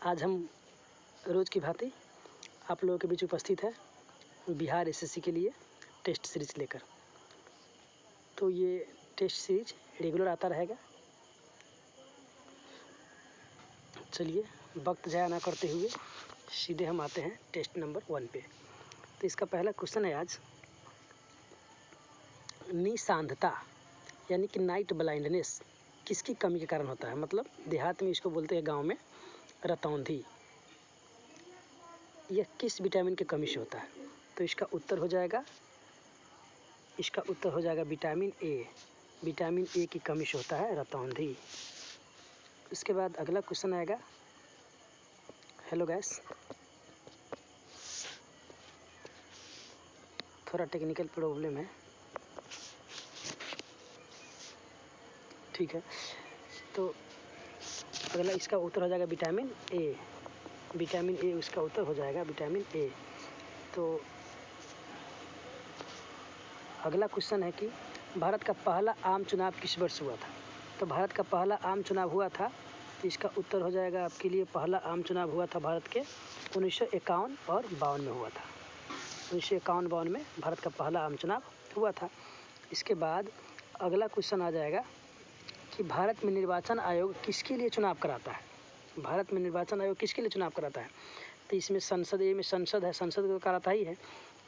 आज हम रोज़ की भांति आप लोगों के बीच उपस्थित है बिहार एसएससी के लिए टेस्ट सीरीज लेकर। तो ये टेस्ट सीरीज रेगुलर आता रहेगा। चलिए वक्त ज़ाया ना करते हुए सीधे हम आते हैं टेस्ट नंबर 1 पे। तो इसका पहला क्वेश्चन है आज, निशांधता यानी कि नाइट ब्लाइंडनेस किसकी कमी के कारण होता है। मतलब देहात में इसको बोलते हैं, गांव में रतौंधी। यह किस विटामिन की कमी से होता है। तो इसका उत्तर हो जाएगा विटामिन ए। विटामिन ए की कमी से होता है रतौंधी। इसके बाद अगला क्वेश्चन आएगा, हेलो गैस, थोड़ा टेक्निकल प्रॉब्लम है, ठीक है। तो अगला इसका उत्तर हो जाएगा विटामिन ए। विटामिन ए उसका उत्तर हो जाएगा विटामिन ए। तो अगला क्वेश्चन है कि भारत का पहला आम चुनाव किस वर्ष हुआ था। तो भारत का पहला आम चुनाव हुआ था, तो इसका उत्तर हो जाएगा आपके लिए, पहला आम चुनाव हुआ था भारत के 1951 और 52 में हुआ था। 1951-52 में भारत का पहला आम चुनाव हुआ था। इसके बाद अगला क्वेश्चन आ जाएगा कि भारत में निर्वाचन आयोग किसके लिए चुनाव कराता है। भारत में निर्वाचन आयोग किसके लिए चुनाव कराता है। तो इसमें संसद, ए में संसद है, संसद को कराता ही है।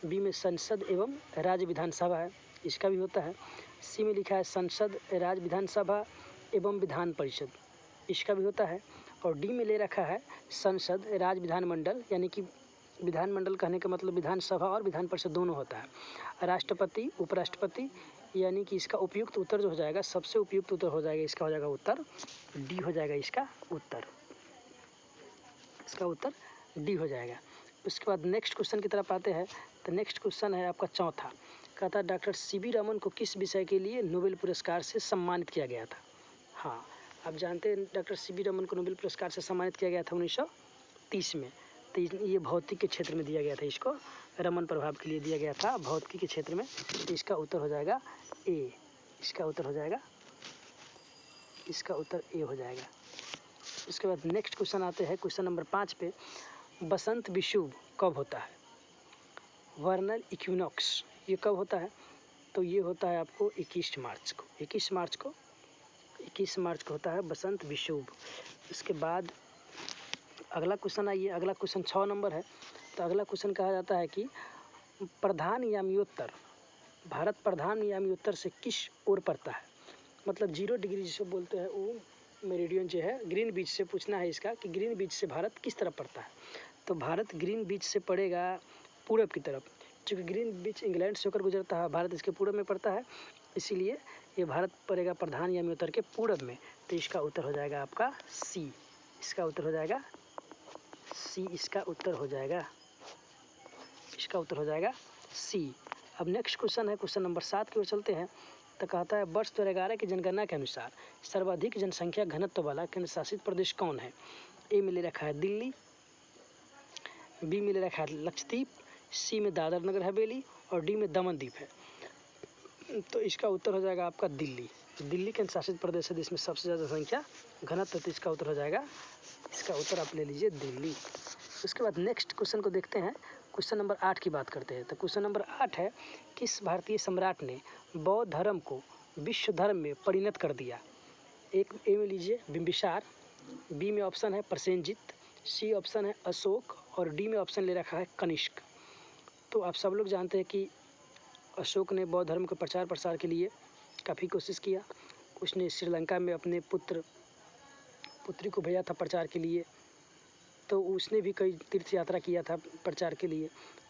बी में संसद एवं राज्य विधानसभा है, इसका भी होता है। सी में लिखा है संसद, राज्य विधानसभा एवं विधान परिषद, इसका भी होता है। और डी में ले रखा है संसद, राज्य विधानमंडल, यानी कि विधानमंडल कहने का मतलब विधानसभा और विधान परिषद दोनों होता है। राष्ट्रपति, उपराष्ट्रपति, यानी कि इसका उपयुक्त उत्तर जो हो जाएगा, सबसे उपयुक्त उत्तर हो जाएगा, इसका हो जाएगा उत्तर डी हो जाएगा। इसका उत्तर डी हो जाएगा। उसके बाद नेक्स्ट क्वेश्चन की तरफ आते हैं। तो नेक्स्ट क्वेश्चन है आपका चौथा, कहता है डॉक्टर सीवी रमन को किस विषय के लिए नोबेल पुरस्कार से सम्मानित किया गया था। हाँ, आप जानते हैं डॉक्टर सीवी रमन को नोबेल पुरस्कार से सम्मानित किया गया था 1930 में। तो ये भौतिक के क्षेत्र में दिया गया था, इसको रमन प्रभाव के लिए दिया गया था भौतिकी के क्षेत्र में। तो इसका उत्तर हो जाएगा ए। इसका उत्तर ए हो जाएगा। इसके बाद नेक्स्ट क्वेश्चन आते हैं क्वेश्चन नंबर 5 पे, बसंत विषुव कब होता है। वर्नल इक्विनॉक्स ये कब होता है। तो ये होता है आपको 21 मार्च को। 21 मार्च को होता है बसंत विषुव। इसके बाद अगला क्वेश्चन आइए, अगला क्वेश्चन 6 नंबर है। तो अगला क्वेश्चन कहा जाता है कि प्रधान यामियोत्तर, भारत प्रधान यामियोत्तर से किस ओर पड़ता है। मतलब 0 डिग्री जिसे बोलते हैं, वो मेरिडियन जो है ग्रीन बीच से पूछना है इसका, कि ग्रीन बीच से भारत किस तरफ पड़ता है। तो भारत ग्रीन बीच से पड़ेगा पूरब की तरफ, क्योंकि ग्रीन बीच इंग्लैंड से होकर गुजरता है, भारत इसके पूरब में पड़ता है, इसीलिए ये भारत पड़ेगा प्रधान यामियोत्तर के पूरब में। तो इसका उत्तर हो जाएगा आपका सी। इसका उत्तर हो जाएगा सी। इसका उत्तर हो जाएगा सी। अब नेक्स्ट क्वेश्चन है क्वेश्चन नंबर 7 की ओर चलते हैं। तो कहता है वर्ष 2011 की जनगणना के अनुसार सर्वाधिक जनसंख्या घनत्व वाला केंद्र शासित प्रदेश कौन है। ए में ले रखा है दिल्ली, बी में ले रखा है लक्षद्वीप, सी में दादर नगर हवेली और डी में दमन द्वीप है। तो इसका उत्तर हो जाएगा आपका दिल्ली। दिल्ली केंद्र शासित प्रदेश है जिसमें सबसे ज़्यादा संख्या घनत्व, तो इसका उत्तर हो जाएगा, इसका उत्तर आप ले लीजिए दिल्ली। उसके बाद नेक्स्ट क्वेश्चन को देखते हैं, क्वेश्चन नंबर 8 की बात करते हैं। तो क्वेश्चन नंबर 8 है, किस भारतीय सम्राट ने बौद्ध धर्म को विश्व धर्म में परिणत कर दिया। एक ए में लीजिए बिंबिसार, बी में ऑप्शन है प्रसेनजीत, सी ऑप्शन है अशोक और डी में ऑप्शन ले रखा है कनिष्क। तो आप सब लोग जानते हैं कि अशोक ने बौद्ध धर्म के प्रचार प्रसार के लिए काफ़ी कोशिश किया। उसने श्रीलंका में अपने पुत्री को भेजा था प्रचार के लिए। तो उसने भी कई तीर्थ यात्रा किया था प्रचार के लिए।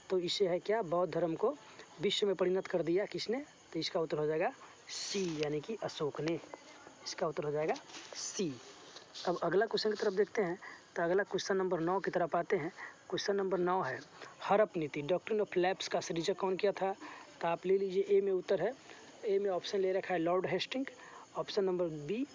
तो इससे है क्या, बौद्ध धर्म को विश्व में परिणत कर दिया किसने। तो इसका उत्तर हो जाएगा सी, यानी कि अशोक ने। इसका उत्तर हो जाएगा सी। अब अगला क्वेश्चन की तरफ देखते हैं। तो अगला क्वेश्चन नंबर 9 की तरफ आते हैं। क्वेश्चन नंबर 9 है, हड़प नीति डॉक्ट्रिन ऑफ लैप्स का सृजक कौन किया था। तो आप ले लीजिए, ए में उत्तर है, ए में ऑप्शन ले रखा है Lord Hastings, option number B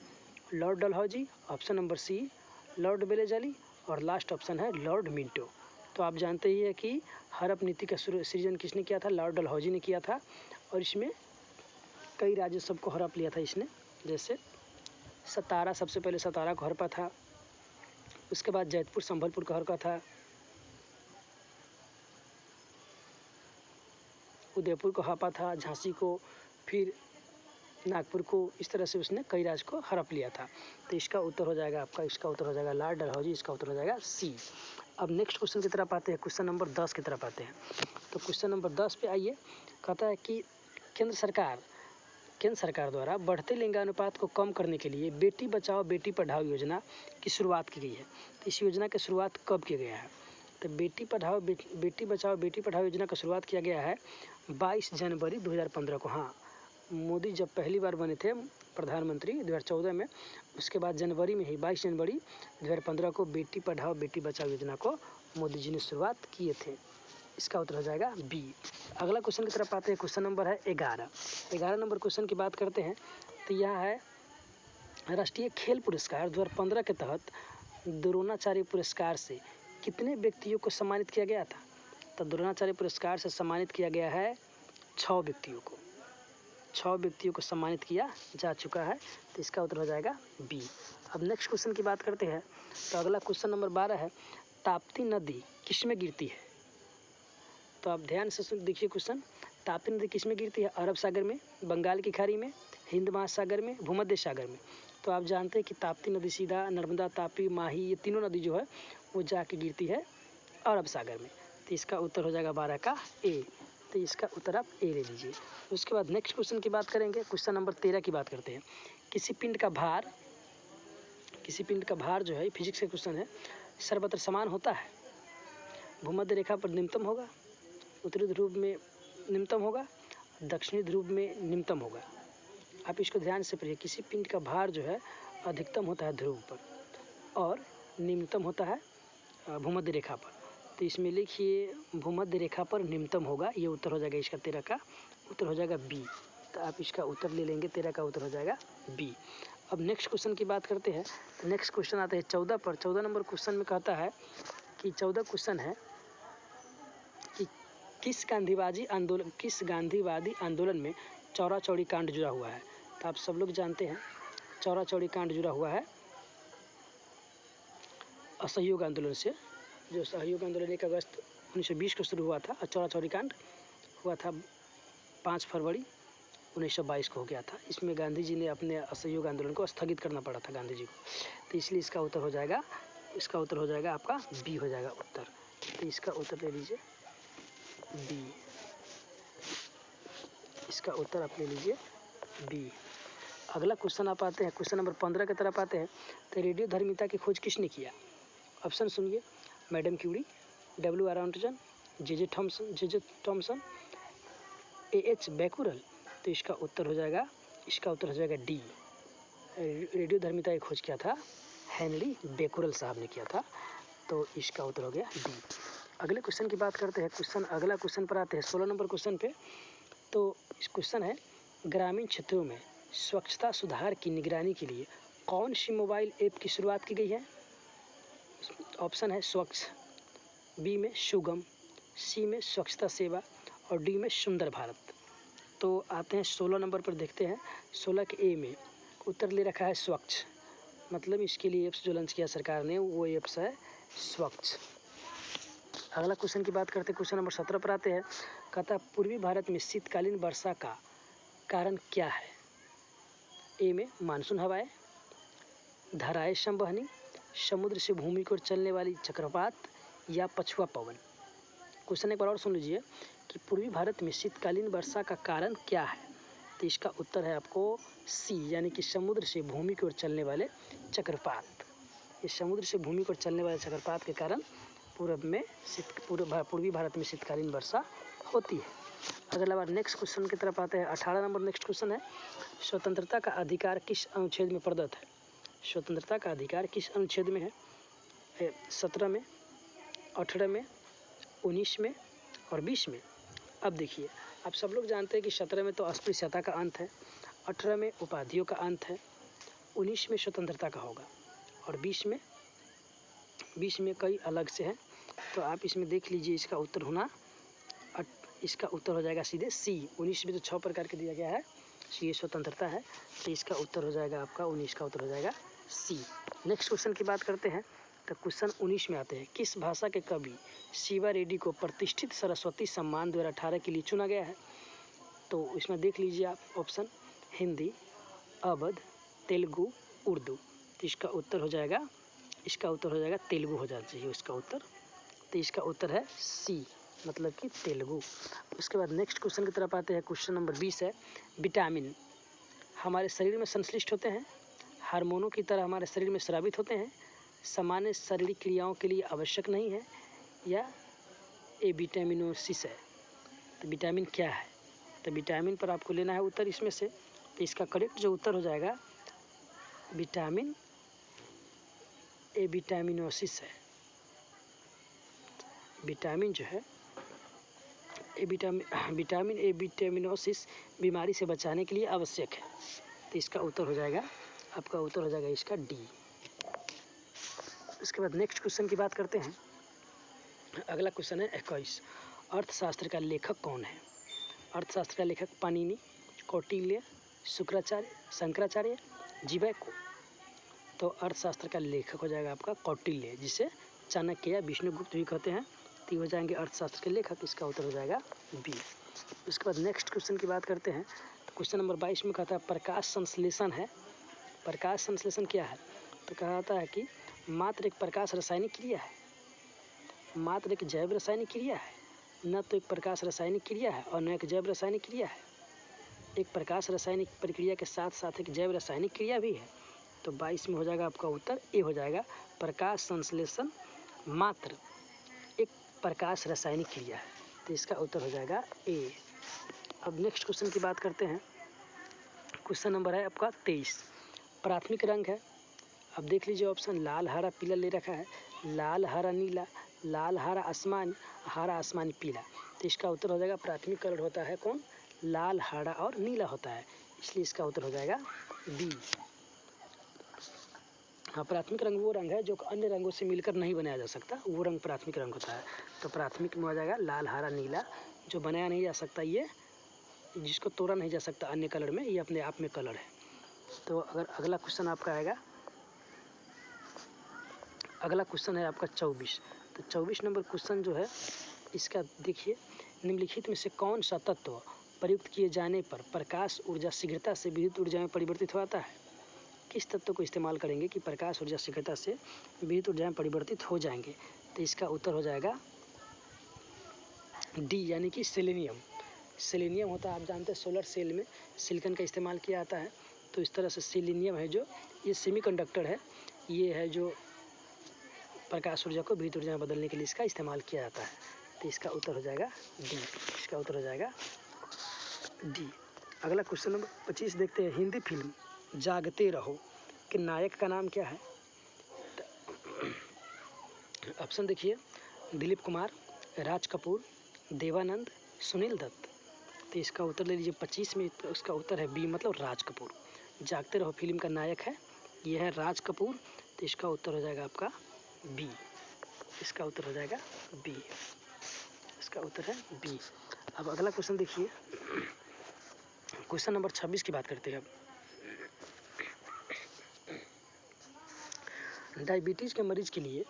Lord Dalhousie, option number C Lord Wellesley और लास्ट ऑप्शन है लॉर्ड मिंटो। तो आप जानते ही है कि हड़प नीति का सृजन किसने किया था, लॉर्ड डलहौजी ने किया था। और इसमें कई राज्य सबको हड़प लिया था इसने, जैसे सतारा, सबसे पहले सतारा को हड़पा था। उसके बाद जैतपुर संबलपुर का हरका था, उदयपुर को हड़पा था, झांसी को, फिर नागपुर को, इस तरह से उसने कई राज्य को हड़प लिया था। तो इसका उत्तर हो जाएगा आपका, इसका उत्तर हो जाएगा लॉर्ड डलहौजी, इसका उत्तर हो जाएगा सी। अब नेक्स्ट क्वेश्चन की तरफ आते हैं, क्वेश्चन नंबर 10 की तरफ आते हैं। तो क्वेश्चन नंबर 10 पे आइए, कहता है कि केंद्र सरकार द्वारा बढ़ते लिंगानुपात को कम करने के लिए बेटी बचाओ बेटी पढ़ाओ योजना की शुरुआत की गई है। तो इस योजना की शुरुआत कब किया गया है? तो बेटी बचाओ बेटी पढ़ाओ योजना का शुरुआत किया गया है 22 जनवरी 2015 को। हाँ, मोदी जब पहली बार बने थे प्रधानमंत्री 2014 में, उसके बाद जनवरी में ही 22 जनवरी 2015 को बेटी पढ़ाओ बेटी बचाओ योजना को मोदी जी ने शुरुआत किए थे। इसका उत्तर हो जाएगा बी। अगला क्वेश्चन की तरफ आते हैं, क्वेश्चन नंबर है 11 नंबर क्वेश्चन की बात करते हैं। तो यह है राष्ट्रीय खेल पुरस्कार 2015 के तहत द्रोणाचार्य पुरस्कार से कितने व्यक्तियों को सम्मानित किया गया था? तो द्रोणाचार्य पुरस्कार से सम्मानित किया गया है 6 व्यक्तियों को सम्मानित किया जा चुका है। तो इसका उत्तर हो जाएगा बी। अब नेक्स्ट क्वेश्चन की बात करते हैं। तो अगला क्वेश्चन नंबर 12 है, ताप्ती नदी किस में गिरती है? तो आप ध्यान से देखिए क्वेश्चन, ताप्ती नदी किस में गिरती है? अरब सागर में, बंगाल की खाड़ी में, हिंद महासागर में, भूमध्य सागर में। तो आप जानते हैं कि ताप्ती नदी सीधा नर्मदा, तापी, माही, ये तीनों नदी जो है वो जाके गिरती है अरब सागर में। तो इसका उत्तर हो जाएगा 12 का ए। तो इसका उत्तर आप ए ले लीजिए। उसके बाद नेक्स्ट क्वेश्चन की बात करेंगे, क्वेश्चन नंबर 13 की बात करते हैं। किसी पिंड का भार जो है, फिजिक्स का क्वेश्चन है, सर्वत्र समान होता है? भूमध्य रेखा पर न्यूनतम होगा, उत्तरी ध्रुव में न्यूनतम होगा, दक्षिणी ध्रुव में न्यूनतम होगा। आप इसको ध्यान से पढ़िए। किसी पिंड का भार जो है अधिकतम होता है ध्रुव पर और न्यूनतम होता है भूमध्य रेखा पर। तो इसमें लिखिए भूमध्य रेखा पर न्यूनतम होगा, ये उत्तर हो जाएगा इसका 13 का उत्तर हो जाएगा बी। तो आप इसका उत्तर ले लेंगे, 13 का उत्तर हो जाएगा बी। अब नेक्स्ट क्वेश्चन की बात करते हैं। तो नेक्स्ट क्वेश्चन आता है 14 पर। 14 नंबर क्वेश्चन में कहता है कि 14 क्वेश्चन है कि किस गांधीवादी आंदोलन में चौरा चौड़ी कांड जुड़ा हुआ है? तो आप सब लोग जानते हैं चौरा चौड़ी कांड जुड़ा हुआ है असहयोग आंदोलन से, जो असहयोग आंदोलन 1 अगस्त 1920 को शुरू हुआ था और चौरा चौड़ी कांड हुआ था 5 फरवरी 1922 को हो गया था। इसमें गांधी जी ने अपने असहयोग आंदोलन को स्थगित करना पड़ा था गांधी जी को। तो इसलिए इसका उत्तर हो जाएगा आपका बी हो जाएगा उत्तर। तो इसका उत्तर ले लीजिए बी, इसका उत्तर आप ले लीजिए बी। अगला क्वेश्चन आप आते हैं, क्वेश्चन नंबर 15 की तरफ आते हैं। तो रेडियो धर्मिता की खोज किसने किया? ऑप्शन सुनिए, madam Curie, W.R. Anderson, J.J. Thomson, A.H. Becquerel. तो इसका उत्तर हो जाएगा डी। रेडियो धर्मिता की खोज किया था हेनरी बैकुरल साहब ने किया था। तो इसका उत्तर हो गया डी। अगले क्वेश्चन की बात करते हैं। अगला क्वेश्चन पर आते हैं 16 नंबर क्वेश्चन पे। तो इस क्वेश्चन है, ग्रामीण क्षेत्रों में स्वच्छता सुधार की निगरानी के लिए कौन सी मोबाइल ऐप की शुरुआत की गई है? ऑप्शन है स्वच्छ, बी में सुगम, सी में स्वच्छता सेवा और डी में सुंदर भारत। तो आते हैं 16 नंबर पर, देखते हैं 16 के ए में उत्तर ले रखा है स्वच्छ, मतलब इसके लिए एप्स जो लॉन्च किया सरकार ने वो एप्स है स्वच्छ। अगला क्वेश्चन की बात करते हैं, क्वेश्चन नंबर 17 पर आते हैं। कहता पूर्वी भारत में शीतकालीन वर्षा का कारण क्या है? ए में मानसून हवाएं, धाराएं संवहनी, समुद्र से भूमि की ओर चलने वाली चक्रवात या पछुआ पवन। क्वेश्चन एक बार और सुन लीजिए कि पूर्वी भारत में शीतकालीन वर्षा का कारण क्या है? तो इसका उत्तर है आपको सी, यानी कि समुद्र से भूमि की ओर चलने वाले चक्रवात। ये समुद्र से भूमि की ओर चलने वाले चक्रवात के कारण पूर्वी भारत में शीतकालीन वर्षा होती है। अगला बार नेक्स्ट क्वेश्चन की तरफ आते हैं। 18 नंबर नेक्स्ट क्वेश्चन है, स्वतंत्रता का अधिकार किस अनुच्छेद में प्रदत्त है? स्वतंत्रता का अधिकार किस अनुच्छेद में है? 17 में, 18 में, 19 में और 20 में। अब देखिए, आप सब लोग जानते हैं कि 17 में तो अस्पृश्यता का अंत है, 18 में उपाधियों का अंत है, 19 में स्वतंत्रता का होगा और 20 में कई अलग से हैं। तो आप इसमें देख लीजिए, इसका उत्तर हो जाएगा सीधे सी। 19 में तो 6 प्रकार के दिया गया है, ये स्वतंत्रता है। तो इसका उत्तर हो जाएगा आपका 19 का उत्तर हो जाएगा सी। नेक्स्ट क्वेश्चन की बात करते हैं। तो क्वेश्चन 19 में आते हैं, किस भाषा के कवि शिवा रेड्डी को प्रतिष्ठित सरस्वती सम्मान 2018 के लिए चुना गया है? तो इसमें देख लीजिए आप ऑप्शन, हिंदी, अवध, तेलुगु, उर्दू। तो इसका उत्तर हो जाएगा तेलुगु हो जाना चाहिए इसका उत्तर। तो इसका उत्तर है सी, मतलब कि तेलुगु। उसके बाद नेक्स्ट क्वेश्चन की तरफ आते हैं। क्वेश्चन नंबर 20 है, विटामिन हमारे शरीर में संश्लिष्ट होते हैं, हार्मोनों की तरह हमारे शरीर में स्रावित होते हैं, सामान्य शारीरिक क्रियाओं के लिए आवश्यक नहीं है, या ए विटामिनोसिस है। तो विटामिन क्या है? तो विटामिन पर आपको लेना है उत्तर इसमें से। तो इसका करेक्ट जो उत्तर हो जाएगा विटामिन ए विटामिनोसिस है। विटामिन जो है विटामिन ए विटामिनोसिस बीमारी से बचाने के लिए आवश्यक है। तो इसका उत्तर हो जाएगा, आपका उत्तर हो जाएगा इसका डी। उसके बाद नेक्स्ट क्वेश्चन की बात करते हैं। अगला क्वेश्चन है 21, अर्थशास्त्र का लेखक कौन है? अर्थशास्त्र का लेखक पाणिनि, कौटिल्य, शुक्राचार्य, शंकराचार्य, जीवैको। तो अर्थशास्त्र का लेखक हो जाएगा आपका कौटिल्य, जिसे चाणक्य या विष्णुगुप्त भी कहते हैं। तो हो जाएंगे अर्थशास्त्र के लेखक। इसका उत्तर हो जाएगा बी। उसके बाद नेक्स्ट क्वेश्चन की बात करते हैं। तो क्वेश्चन नंबर 22 में कहता है प्रकाश संश्लेषण है। प्रकाश संश्लेषण क्या है? तो कहता है कि मात्र एक प्रकाश रासायनिक क्रिया है, मात्र एक जैव रासायनिक क्रिया है, न तो एक प्रकाश रासायनिक क्रिया है और न एक जैव रासायनिक क्रिया है। एक प्रकाश रासायनिक प्रक्रिया के साथ साथ एक जैव रासायनिक क्रिया भी है। तो 22 में हो जाएगा आपका उत्तर ए हो जाएगा, प्रकाश संश्लेषण मात्र एक प्रकाश रासायनिक क्रिया है। तो इसका उत्तर हो जाएगा ए। अब नेक्स्ट क्वेश्चन की बात करते हैं। क्वेश्चन नंबर है आपका 23, प्राथमिक रंग है। अब देख लीजिए ऑप्शन, लाल, हरा, पीला ले रखा है। लाल, हरा, नीला, लाल, हरा, आसमानी, पीला। तो इसका उत्तर हो जाएगा, प्राथमिक कलर होता है कौन? लाल, हरा और नीला होता है, इसलिए इसका उत्तर हो जाएगा बी। हाँ, प्राथमिक रंग वो रंग है जो अन्य रंगों से मिलकर नहीं बनाया जा सकता, वो रंग प्राथमिक रंग होता है। तो प्राथमिक में हो जाएगा लाल, हरा, नीला, जो बनाया नहीं जा सकता, ये जिसको तोड़ा नहीं जा सकता अन्य कलर में, ये अपने आप में कलर है। तो अगर अगला क्वेश्चन आपका आएगा, अगला क्वेश्चन है आपका 24। तो 24 नंबर क्वेश्चन जो है इसका देखिए, निम्नलिखित में से कौन सा तत्व प्रयुक्त किए जाने पर प्रकाश ऊर्जा शीघ्रता से विद्युत ऊर्जा में परिवर्तित होता है? किस तत्व को इस्तेमाल करेंगे कि प्रकाश ऊर्जा शीघ्रता से विद्युत ऊर्जा में परिवर्तित हो जाएंगे? तो इसका उत्तर हो जाएगा डी, यानी कि सेलेनियम। सेलेनियम होता है, आप जानते हैं सोलर सेल में सिलिकॉन का इस्तेमाल किया जाता है। तो इस तरह से सेलेनियम है जो ये सेमीकंडक्टर है, ये है जो प्रकाश ऊर्जा को विद्युत ऊर्जा में बदलने के लिए इसका इस्तेमाल किया जाता है। तो इसका उत्तर हो जाएगा डी। इसका उत्तर हो जाएगा डी। अगला क्वेश्चन नंबर 25 देखते हैं। हिंदी फिल्म जागते रहो के नायक का नाम क्या है? ऑप्शन देखिए, दिलीप कुमार, राज कपूर, देवानंद, सुनील दत्त। तो इसका उत्तर ले लीजिए 25 में, उसका उत्तर है बी, मतलब राज कपूर। जागते रहो फिल्म का नायक है, यह है राज कपूर। तो इसका उत्तर हो जाएगा आपका बी। इसका उत्तर हो जाएगा बी। इसका उत्तर है बी। अब अगला क्वेश्चन देखिए, क्वेश्चन नंबर 26 की बात करते हैं। अब डायबिटीज़ के मरीज के लिए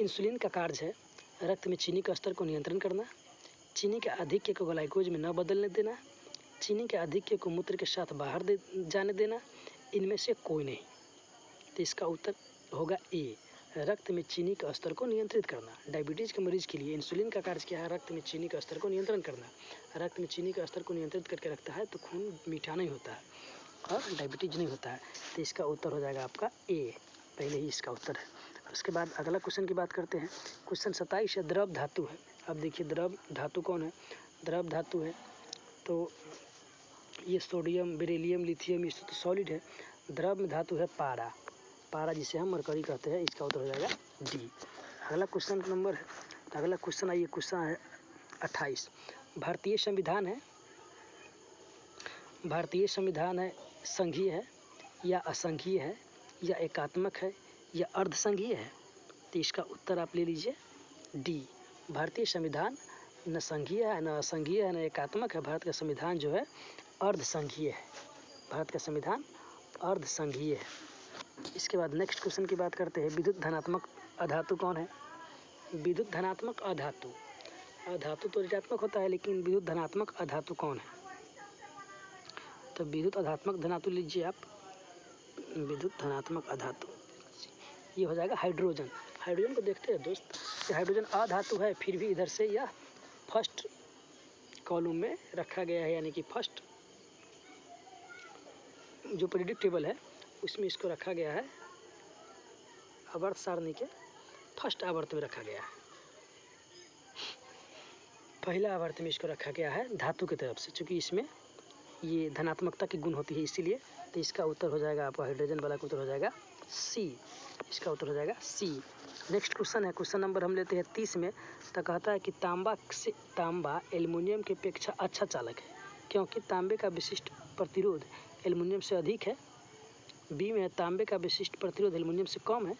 इंसुलिन का कार्य है रक्त में चीनी के स्तर को नियंत्रण करना, चीनी के आधिक्य को ग्लाइकोज में न बदलने देना, चीनी के आधिक्य को मूत्र के साथ बाहर जाने देना, इनमें से कोई नहीं। तो इसका उत्तर होगा ए, रक्त में चीनी के स्तर को नियंत्रित करना। डायबिटीज़ के मरीज के लिए इंसुलिन का कार्य क्या है? रक्त में चीनी के स्तर को नियंत्रण करना। रक्त में चीनी के स्तर को नियंत्रित करके रखता है, तो खून मीठा नहीं होता है और डायबिटीज नहीं होता है। तो इसका उत्तर हो जाएगा आपका ए, पहले ही इसका उत्तर है। उसके बाद अगला क्वेश्चन की बात करते हैं। क्वेश्चन 27 है, द्रव धातु है। अब देखिए द्रव धातु कौन है? द्रव धातु है तो ये सोडियम, बेरिलियम, लिथियम, ये तो सॉलिड है। द्रव धातु है पारा, पारा जिसे हम मरकरी कहते हैं। इसका उत्तर हो जाएगा डी। अगला क्वेश्चन नंबर है, अगला क्वेश्चन आइए, क्वेश्चन है 28। भारतीय संविधान है, भारतीय संविधान है संघीय है या असंघीय है या एकात्मक है या अर्धसंघीय है? तो इसका उत्तर आप ले लीजिए डी। भारतीय संविधान न संघीय है, न असंघीय है, न एकात्मक है। भारत का संविधान जो है अर्धसंघीय है। भारत का संविधान अर्धसंघीय है। इसके बाद नेक्स्ट क्वेश्चन की बात करते हैं। विद्युत धनात्मक अधातु कौन है? विद्युत धनात्मक अधातु। अधातु तो ऋणात्मक होता है, लेकिन विद्युत धनात्मक अधातु कौन है? तो विद्युत अधात्मक धनातु लीजिए आप, विद्युत धनात्मक अधातु ये हो जाएगा हाइड्रोजन। हाइड्रोजन को देखते हैं दोस्त, हाइड्रोजन अधातु है, फिर भी इधर से यह फर्स्ट कॉलम में रखा गया है, यानी कि फर्स्ट जो पीरियोडिक टेबल है उसमें इसको रखा गया है, आवर्त सारणी के फर्स्ट आवर्त में रखा गया है, पहला आवर्त में इसको रखा गया है धातु की तरफ से, चूंकि इसमें ये धनात्मकता की गुण होती है इसीलिए। तो इसका उत्तर हो जाएगा आपका हाइड्रोजन वाला का उत्तर हो जाएगा सी, इसका उत्तर हो जाएगा सी। नेक्स्ट क्वेश्चन है, क्वेश्चन नंबर हम लेते हैं 30 में। तो कहता है कि तांबा एल्युमिनियम की अपेक्षा अच्छा चालक है, क्योंकि तांबे का विशिष्ट प्रतिरोध एल्युमिनियम से अधिक है। बी में तांबे का विशिष्ट प्रतिरोध एल्युमिनियम से कम है।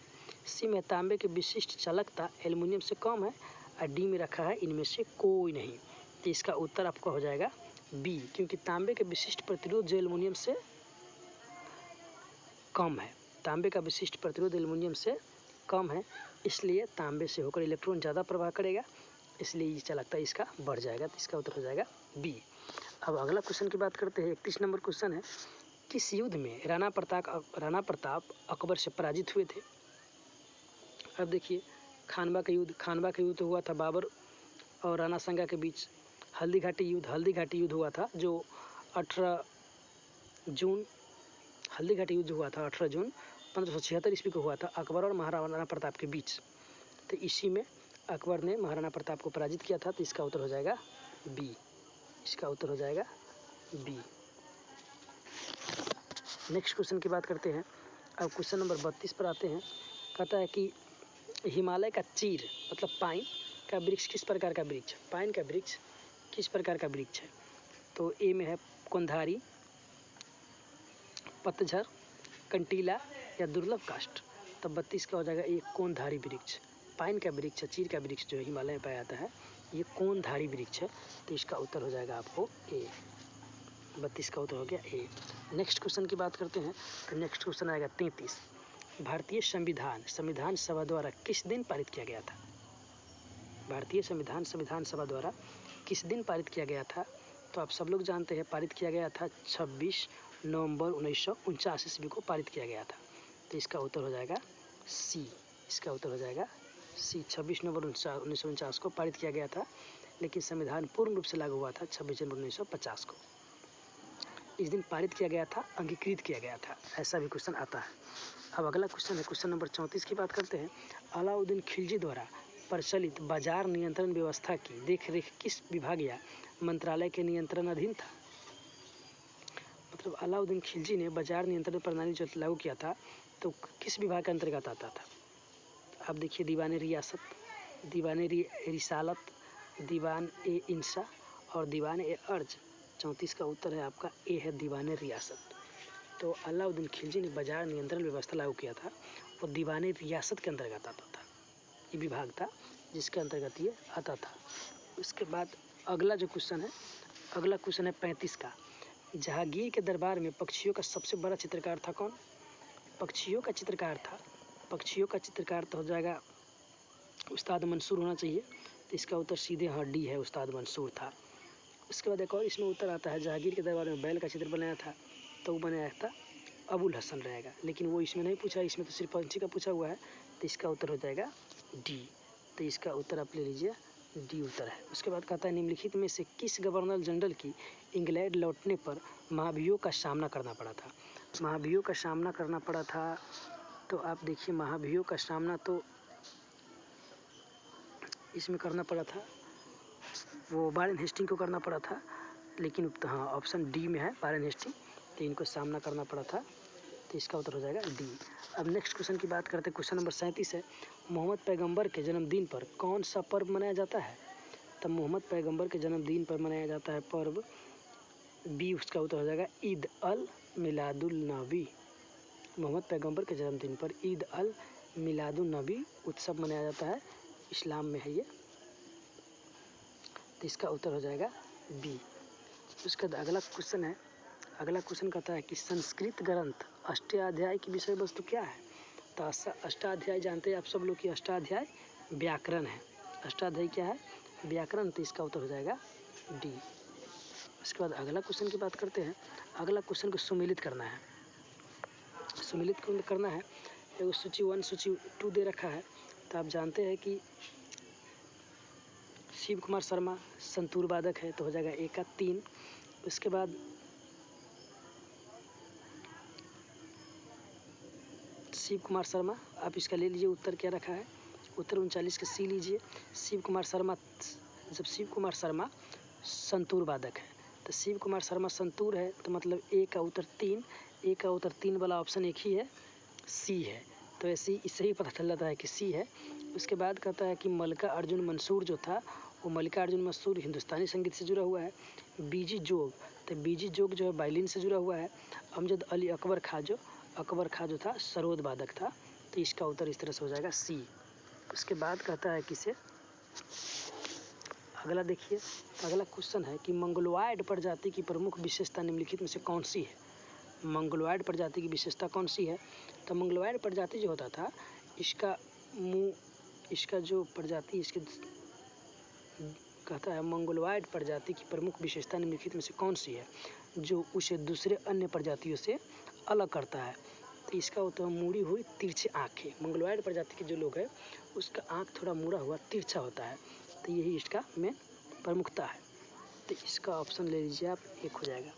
सी में तांबे की विशिष्ट चालकता एल्युमिनियम से कम है। और डी में रखा है इनमें से कोई नहीं। तो इसका उत्तर आपका हो जाएगा बी, क्योंकि तांबे के विशिष्ट प्रतिरोध जो एल्युमिनियम से कम है, तांबे का विशिष्ट प्रतिरोध एल्युमिनियम से कम है, इसलिए तांबे से होकर इलेक्ट्रॉन ज़्यादा प्रवाह करेगा, इसलिए ये चालकता इसका बढ़ जाएगा। तो इसका उत्तर हो जाएगा बी। अब अगला क्वेश्चन की बात करते हैं, 31 नंबर क्वेश्चन है, किस युद्ध में राणा प्रताप अकबर से पराजित हुए थे? अब देखिए, खानवा का युद्ध हुआ था बाबर और राणा सांगा के बीच। हल्दी घाटी युद्ध हुआ था जो 18 जून हल्दी घाटी युद्ध हुआ था 18 जून 1576 ईस्वी को हुआ था, अकबर और महाराणा प्रताप के बीच। तो इसी में अकबर ने महाराणा प्रताप को पराजित किया था। तो इसका उत्तर हो जाएगा बी, इसका उत्तर हो जाएगा बी। नेक्स्ट क्वेश्चन की बात करते हैं। अब क्वेश्चन नंबर 32 पर आते हैं। कहता है कि हिमालय का चीर मतलब पाइन का वृक्ष किस प्रकार का वृक्ष है? पाइन का वृक्ष किस प्रकार का वृक्ष है? तो ए में है कोंधारी, पतझर, कंटीला या दुर्लभ काष्ठ। तो 32 का हो जाएगा एक कोंधारी वृक्ष। पाइन का वृक्ष है, चीर का वृक्ष जो हिमालय में पाया जाता है, ये कोंधारी वृक्ष है। तो इसका उत्तर हो जाएगा आपको ए, 32 का उत्तर हो गया ए। नेक्स्ट क्वेश्चन की बात करते हैं। तो नेक्स्ट क्वेश्चन आएगा 33। भारतीय संविधान सभा द्वारा किस दिन पारित किया गया था? भारतीय संविधान सभा द्वारा किस दिन पारित किया गया था? तो आप सब लोग जानते हैं, पारित किया गया था 26 नवंबर 1949 ईस्वी को पारित किया गया था। तो इसका उत्तर हो जाएगा सी, इसका उत्तर हो जाएगा सी। 26 नवंबर 1949 को पारित किया गया था, लेकिन संविधान पूर्ण रूप से लागू हुआ था 26 जनवरी 1950 को। इस दिन पारित किया गया था, अंगीकृत किया गया था, ऐसा भी क्वेश्चन आता है। अब अगला क्वेश्चन है, क्वेश्चन नंबर 34 की बात करते हैं। अलाउद्दीन खिलजी द्वारा प्रचलित बाजार नियंत्रण व्यवस्था की देखरेख किस विभाग या मंत्रालय के नियंत्रण अधीन था? मतलब अलाउद्दीन खिलजी ने बाजार नियंत्रण प्रणाली जो लागू किया था, तो किस विभाग के अंतर्गत आता था? आप देखिए, दीवान रियासत, दीवान रिसालत, दीवान ए इंसा और दीवान ए अर्ज। 34 का उत्तर है आपका ए है दीवान रियासत। तो अलाउद्दीन खिलजी ने बाजार नियंत्रण व्यवस्था लागू किया था और दीवान रियासत के अंतर्गत आता था, ये विभाग था जिसके अंतर्गत ये आता था। उसके बाद अगला जो क्वेश्चन है, अगला क्वेश्चन है 35 का। जहांगीर के दरबार में पक्षियों का सबसे बड़ा चित्रकार था कौन? पक्षियों का चित्रकार था, पक्षियों का चित्रकार तो हो जाएगा उस्ताद मंसूर होना चाहिए। तो इसका उत्तर सीधे हाँ डी है, उस्ताद मंसूर था। उसके बाद एक और इसमें उत्तर आता है, जहांगीर के दरबार में बैल का चित्र बनाया था, तो वो बनाया था अबुल हसन रहेगा, लेकिन वो इसमें नहीं पूछा, इसमें तो सिर्फ पंछी का पूछा हुआ है। तो इसका उत्तर हो जाएगा डी। तो इसका उत्तर आप ले लीजिए, डी उत्तर है। उसके बाद कहता है, निम्नलिखित में से किस गवर्नर जनरल की इंग्लैंड लौटने पर महाभियोग का सामना करना पड़ा था? महाभियोग का सामना करना पड़ा था, तो आप देखिए, महाभियोग का सामना तो इसमें करना पड़ा था, वो वारेन हेस्टिंग को करना पड़ा था, लेकिन हाँ ऑप्शन डी में है वारेन हेस्टिंग, तो इनको सामना करना पड़ा था। तो इसका उत्तर हो जाएगा डी। अब नेक्स्ट क्वेश्चन की बात करते हैं, क्वेश्चन नंबर 37 है। मोहम्मद पैगंबर के जन्मदिन पर कौन सा पर्व मनाया जाता है? तब मोहम्मद पैगंबर के जन्मदिन पर मनाया जाता है पर्व बी, उसका उत्तर हो जाएगा ईद अल मिलादुल नबी। मोहम्मद पैगंबर के जन्मदिन पर ईद अल मिलादुल नबी उत्सव मनाया जाता है, इस्लाम में है ये। तो इसका उत्तर हो जाएगा बी। उसके बाद अगला क्वेश्चन है, अगला क्वेश्चन कहता है कि संस्कृत ग्रंथ अष्टाध्यायी की विषय वस्तु क्या है? तो अष्टाध्यायी जानते हैं आप सब लोग कि अष्टाध्याय व्याकरण है। अष्टाध्यायी क्या है? व्याकरण। तो इसका उत्तर हो जाएगा डी। इसके बाद अगला क्वेश्चन की बात करते हैं। अगला क्वेश्चन को सुमेलित करना है। सुमेलित करना है, एगो सूची 1 सूची 2 दे रखा है। तो आप जानते हैं कि शिव कुमार शर्मा संतूर वादक है, तो हो जाएगा ए का 3। उसके बाद शिव कुमार शर्मा, आप इसका ले लीजिए उत्तर क्या रखा है, उत्तर 39 का सी लीजिए। शिव कुमार शर्मा, जब शिव कुमार शर्मा संतूर वादक है तो शिव कुमार शर्मा संतूर है, तो मतलब ए का उत्तर 3। ए का उत्तर 3 वाला ऑप्शन एक ही है, सी है। तो ऐसे इससे ही पता चल जाता है कि सी है। उसके बाद कहता है कि मल्लिका अर्जुन मंसूर जो था वो मल्लिका अर्जुन मंसूर हिंदुस्तानी संगीत से जुड़ा हुआ है। बीजी जोग, तो बीजी जोग जो है वायलिन से जुड़ा हुआ है। अमजद अली अकबर खां जो था सरोद वादक था। तो इसका उत्तर इस तरह से हो जाएगा सी। उसके बाद कहता है कि से अगला देखिए, अगला क्वेश्चन है कि मंगोलॉयड प्रजाति की प्रमुख विशेषता निम्नलिखित में से कौन सी है? मंगोलॉयड प्रजाति की विशेषता कौन सी है? तो मंगोलॉयड प्रजाति जो होता था, इसका मुंह, इसका जो प्रजाति इसके कहता है मंगोलॉयड प्रजाति की प्रमुख विशेषता निम्नलिखित में से कौन सी है जो उसे दूसरे अन्य प्रजातियों से अलग करता है? तो इसका उत्तर मुड़ी हुई तिरछी आँखें। मंगोलॉयड प्रजाति के जो लोग हैं उसका आँख थोड़ा मुड़ा हुआ तिरछा होता है, तो यही इसका में प्रमुखता है। तो इसका ऑप्शन ले लीजिए आप, एक हो जाएगा।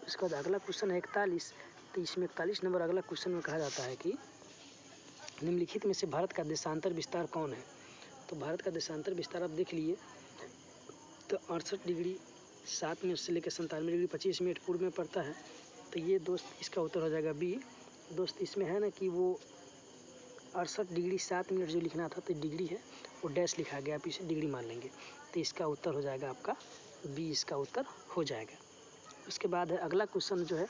उसके बाद अगला क्वेश्चन है 41। तो इसमें 41 नंबर अगला क्वेश्चन में कहा जाता है कि निम्नलिखित में से भारत का देशांतर विस्तार कौन है? तो भारत का देशांतर विस्तार आप देख लिए तो 68 डिग्री 7 मिनट से लेकर 97 डिग्री 25 मिनट पूर्व में पड़ता है। तो ये दोस्त इसका उत्तर हो जाएगा बी। दोस्त इसमें है ना कि वो 68 डिग्री 7 मिनट जो लिखना था तो डिग्री है वो डैश लिखा गया, आप इसे डिग्री मान लेंगे। तो इसका उत्तर हो जाएगा आपका बी, इसका उत्तर हो जाएगा। उसके बाद है अगला क्वेश्चन जो है,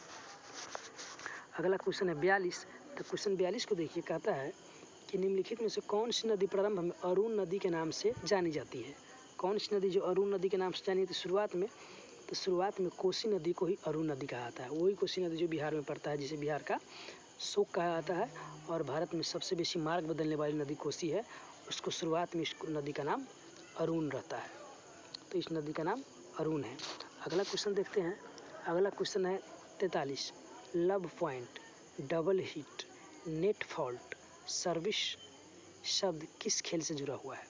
अगला क्वेश्चन है 42। तो क्वेश्चन 42 को देखिए, कहता है कि निम्नलिखित में से कौन सी नदी प्रारंभ में अरुण नदी के नाम से जानी जाती है? कौन सी नदी जो अरुण नदी के नाम से जानी जाती है शुरुआत में कोसी नदी को ही अरुण नदी कहा जाता है। वही कोसी नदी जो बिहार में पड़ता है, जिसे बिहार का शोक कहा जाता है, और भारत में सबसे बेसी मार्ग बदलने वाली नदी कोसी है। उसको शुरुआत में इस नदी का नाम अरुण रहता है, तो इस नदी का नाम अरुण है। अगला क्वेश्चन देखते हैं। अगला क्वेश्चन है 43। Love point, double hit, net fault, service शब्द किस खेल से जुड़ा हुआ है?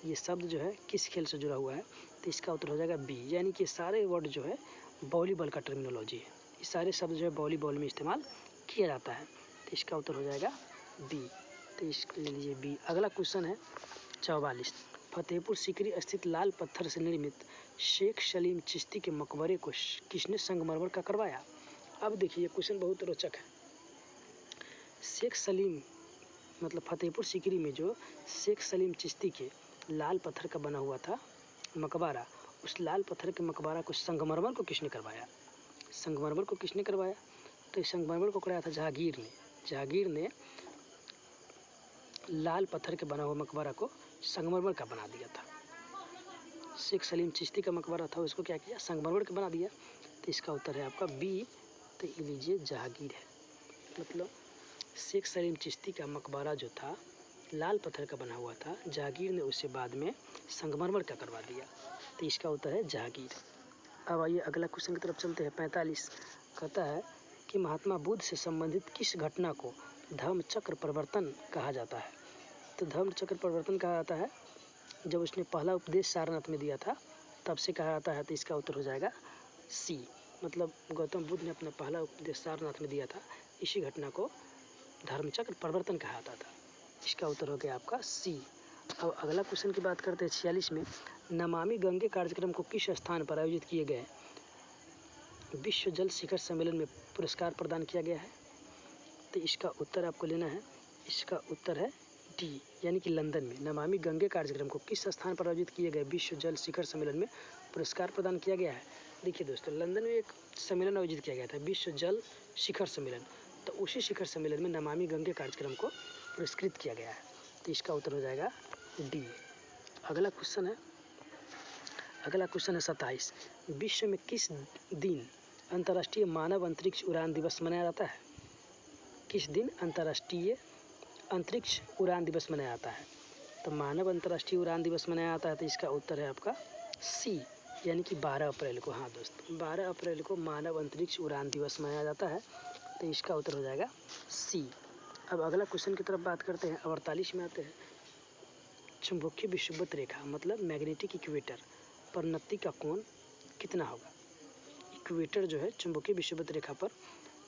ये शब्द जो है किस खेल से जुड़ा हुआ है? तो इसका उत्तर हो जाएगा बी, यानी कि सारे वर्ड जो है वॉलीबॉल का टर्मिनोलॉजी है। ये सारे शब्द जो है वॉलीबॉल में इस्तेमाल किया जाता है, तो इसका उत्तर हो जाएगा बी। तो इसको ले लीजिए बी। अगला क्वेश्चन है 44। फतेहपुर सीकरी स्थित लाल पत्थर से निर्मित शेख सलीम चिश्ती के मकबरे को किसने संगमरमर का करवाया? अब देखिए क्वेश्चन बहुत रोचक है। शेख सलीम मतलब फतेहपुर सीकरी में जो शेख सलीम चिश्ती के लाल पत्थर का बना हुआ था मकबरा, उस लाल पत्थर के मकबरा को संगमरमर को किसने करवाया? संगमरमर को किसने करवाया? तो इस संगमरमर को कराया था जहांगीर ने। जहांगीर ने लाल पत्थर के बना हुआ मकबरा को संगमरमर का बना दिया था। शेख सलीम चिश्ती का मकबरा था, उसको क्या किया? संगमरमर का बना दिया। तो इसका उत्तर है आपका बी। तो ये लीजिए जहांगीर है, मतलब शेख सलीम चिश्ती का मकबरा जो था लाल पत्थर का बना हुआ था, जहांगीर ने उसे बाद में संगमरमर का करवा दिया। तो इसका उत्तर है जहांगीर। अब आइए अगला क्वेश्चन की तरफ चलते हैं। 45 कहता है कि महात्मा बुद्ध से संबंधित किस घटना को धर्म चक्र परिवर्तन कहा जाता है? तो धर्म चक्र परिवर्तन कहा जाता है जब उसने पहला उपदेश सारनाथ में दिया था, तब से कहा जाता है। तो इसका उत्तर हो जाएगा सी, मतलब गौतम बुद्ध ने अपना पहला उपदेश सारनाथ में दिया था, इसी घटना को धर्मचक्र परिवर्तन कहा जाता था। इसका उत्तर हो गया आपका सी। अब अगला क्वेश्चन की बात करते हैं 46 में। नमामि गंगे कार्यक्रम को किस स्थान पर आयोजित किए गए विश्व जल शिखर सम्मेलन में पुरस्कार प्रदान किया गया है? तो इसका उत्तर आपको लेना है, इसका उत्तर है डी, यानी कि लंदन में। नमामि गंगे कार्यक्रम को किस स्थान पर आयोजित किए गए विश्व जल शिखर सम्मेलन में पुरस्कार प्रदान किया गया है? देखिए दोस्तों, लंदन में एक सम्मेलन आयोजित किया गया था, विश्व जल शिखर सम्मेलन। तो उसी शिखर सम्मेलन में नमामि गंगे कार्यक्रम को पुरस्कृत किया गया है। तो इसका उत्तर हो जाएगा डी। अगला क्वेश्चन है 27। विश्व में किस दिन अंतर्राष्ट्रीय मानव अंतरिक्ष उड़ान दिवस मनाया जाता है? किस दिन अंतर्राष्ट्रीय अंतरिक्ष उड़ान दिवस मनाया जाता है? तो मानव अंतर्राष्ट्रीय उड़ान दिवस मनाया जाता है, तो इसका उत्तर है आपका सी, यानी कि 12 अप्रैल को। हाँ दोस्त, 12 अप्रैल को मानव अंतरिक्ष उड़ान दिवस मनाया जाता है, तो इसका उत्तर हो जाएगा सी। अब अगला क्वेश्चन की तरफ बात करते हैं। अब 48 में आते हैं। चुंबकीय विषुवत रेखा मतलब मैग्नेटिक इक्वेटर पर नत्ती का कोण कितना होगा? इक्वेटर जो है चुंबकीय विषुवत रेखा पर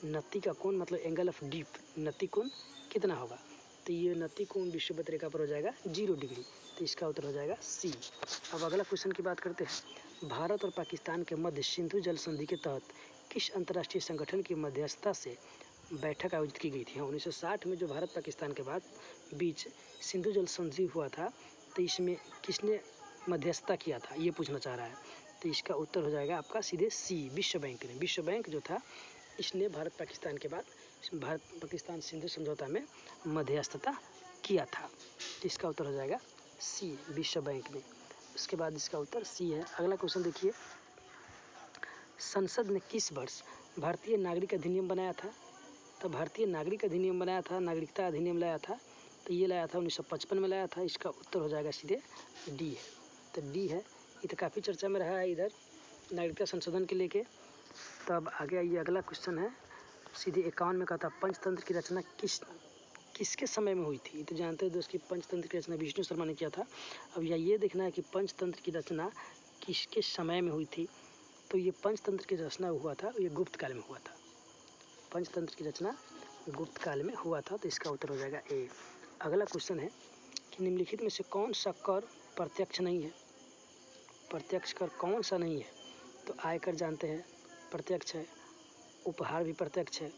नत्ती का कोण मतलब एंगल ऑफ डीप, नत्ती कोण कितना होगा? तो ये नत्ती कोण विषुवत रेखा पर हो जाएगा 0 डिग्री, तो इसका उत्तर हो जाएगा सी। अब अगला क्वेश्चन की बात करते हैं। भारत और पाकिस्तान के मध्य सिंधु जल संधि के तहत किस अंतर्राष्ट्रीय संगठन की मध्यस्थता से बैठक आयोजित की गई थी? 1960 में जो भारत पाकिस्तान के बीच सिंधु जल संधि हुआ था, तो इसमें किसने मध्यस्थता किया था, ये पूछना चाह रहा है। तो इसका उत्तर हो जाएगा आपका सीधे सी, विश्व बैंक ने। विश्व बैंक जो था इसने भारत पाकिस्तान के बाद भारत पाकिस्तान सिंधु समझौता में मध्यस्थता किया था, तो इसका उत्तर हो जाएगा सी, विश्व बैंक ने। उसके बाद इसका उत्तर सी है। अगला क्वेश्चन देखिए। संसद ने किस वर्ष भारतीय नागरिक अधिनियम बनाया था? तो भारतीय नागरिक अधिनियम बनाया था, नागरिकता अधिनियम लाया था, तो ये लाया था 1955 में लाया था। इसका उत्तर हो जाएगा सीधे डी है, तो डी है। ये तो काफ़ी चर्चा में रहा है इधर नागरिकता संशोधन के लेके। तो अब आगे आइए, अगला क्वेश्चन है सीधे 51 में। कहता पंचतंत्र की रचना किसके समय में हुई थी? तो जानते हो दोस्त कि पंचतंत्र की रचना विष्णु शर्मा ने किया था। अब ये देखना है कि पंचतंत्र की रचना किसके समय में हुई थी। तो ये पंचतंत्र की रचना हुआ था, ये गुप्त काल में हुआ था। पंचतंत्र की रचना गुप्त काल में हुआ था, तो इसका उत्तर हो जाएगा ए। अगला क्वेश्चन है कि निम्नलिखित में से कौन सा कर प्रत्यक्ष नहीं है? प्रत्यक्ष कर कौन सा नहीं है? तो आयकर जानते हैं प्रत्यक्ष है, उपहार भी प्रत्यक्ष है,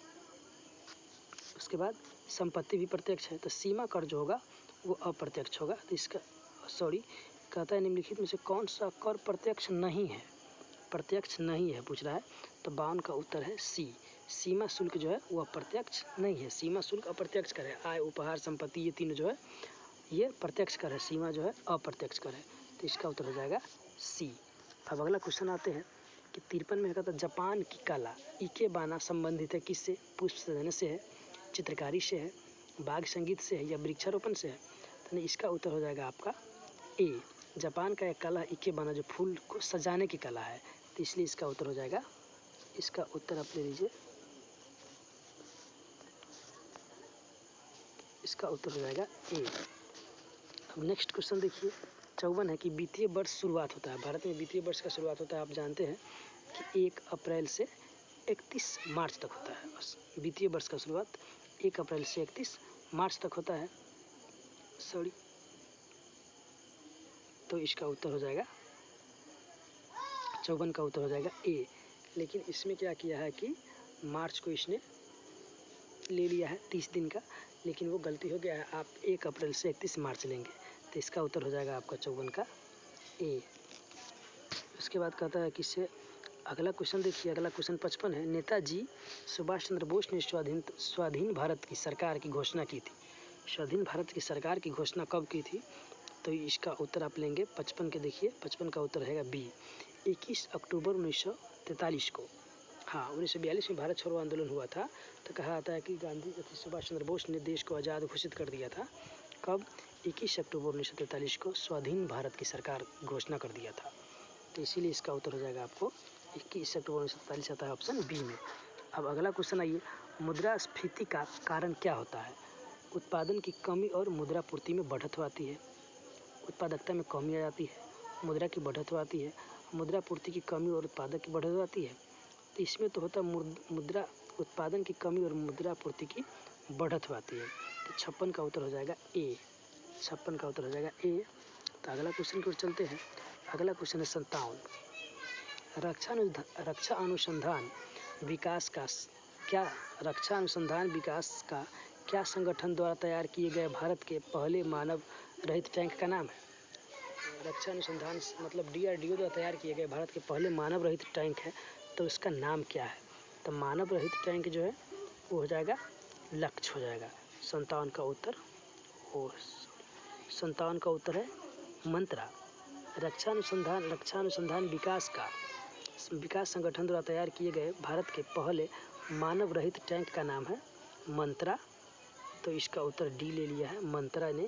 उसके बाद संपत्ति भी प्रत्यक्ष है। तो सीमा कर जो होगा वो अप्रत्यक्ष होगा। तो इसका कहता है निम्नलिखित में से कौन सा कर प्रत्यक्ष नहीं है? प्रत्यक्ष नहीं है पूछ रहा है, तो 52 का उत्तर है सी, सीमा शुल्क जो है वो अप्रत्यक्ष नहीं है। सीमा शुल्क अप्रत्यक्ष कर है, आय, उपहार, संपत्ति, ये तीनों जो है ये प्रत्यक्ष कर है, सीमा जो है अप्रत्यक्ष कर है, तो इसका उत्तर हो जाएगा सी। अब अगला क्वेश्चन आते हैं कि 53 में कहता है जापान की कला इकेबाना संबंधित है किससे? पुष्प सजने से है, चित्रकारी से है, बाघ संगीत से है, या वृक्षारोपण से है? तो इसका उत्तर हो जाएगा आपका ए, जापान का एक कला इकेबाना जो फूल को सजाने की कला है, तो इसलिए इसका उत्तर हो जाएगा, इसका उत्तर आप ले लीजिए, इसका उत्तर हो जाएगा ए। अब नेक्स्ट क्वेश्चन देखिए 54 है कि वित्तीय वर्ष शुरुआत होता है, भारत में वित्तीय वर्ष का शुरुआत होता है, आप जानते हैं कि 1 अप्रैल से 31 मार्च तक होता है। बस वित्तीय वर्ष का शुरुआत 1 अप्रैल से 31 मार्च तक होता है, तो इसका उत्तर हो जाएगा 54 का उत्तर हो जाएगा ए। लेकिन इसमें क्या किया है कि मार्च को इसने ले लिया है 30 दिन का, लेकिन वो गलती हो गया है, आप 1 अप्रैल से 31 मार्च लेंगे, तो इसका उत्तर हो जाएगा आपका 54 का ए। उसके बाद कहता है कि से अगला क्वेश्चन देखिए, अगला क्वेश्चन 55 है। नेताजी सुभाष चंद्र बोस ने स्वाधीन भारत की सरकार की घोषणा की थी। स्वाधीन भारत की सरकार की घोषणा कब की थी? तो इसका उत्तर आप लेंगे 55 के, देखिए 55 का उत्तर रहेगा बी, 21 अक्टूबर 1943 को। हाँ, 1942 में भारत छोड़ो आंदोलन हुआ था, तो कहा जाता है कि गांधी सुभाष चंद्र बोस ने देश को आज़ाद घोषित कर दिया था। कब? 21 अक्टूबर 1943 को स्वाधीन भारत की सरकार घोषणा कर दिया था, तो इसीलिए इसका उत्तर हो जाएगा आपको 21 अक्टूबर 1943 आता है ऑप्शन बी में। अब अगला क्वेश्चन आइए, मुद्रास्फीति का कारण क्या होता है? उत्पादन की कमी और मुद्रापूर्ति में बढ़त आती है, उत्पादकता में कमी आ जाती है, मुद्रा की बढ़त आती है, मुद्रापूर्ति की कमी और उत्पादक की बढ़त आती है। तो इसमें तो होता है मुद्रा उत्पादन की कमी और मुद्रापूर्ति की बढ़त आती है, तो 56 का उत्तर हो जाएगा ए, 56 का उत्तर हो जाएगा ए। तो अगला क्वेश्चन की ओर चलते हैं। अगला क्वेश्चन है 57, रक्षा अनुसंधान विकास का क्या संगठन द्वारा तैयार किए गए भारत के पहले मानव रहित टैंक का नाम है? रक्षा अनुसंधान मतलब DRDO द्वारा तैयार किए गए भारत के पहले मानव रहित टैंक है, तो उसका नाम क्या है? तो मानव रहित टैंक जो है वो हो जाएगा लक्ष्य हो जाएगा। 57 का उत्तर, और 57 का उत्तर है मंत्रा। रक्षा अनुसंधान विकास संगठन द्वारा तैयार किए गए भारत के पहले मानव रहित टैंक का नाम है मंत्रा तो इसका उत्तर डी ले लिया है मंत्रा ने,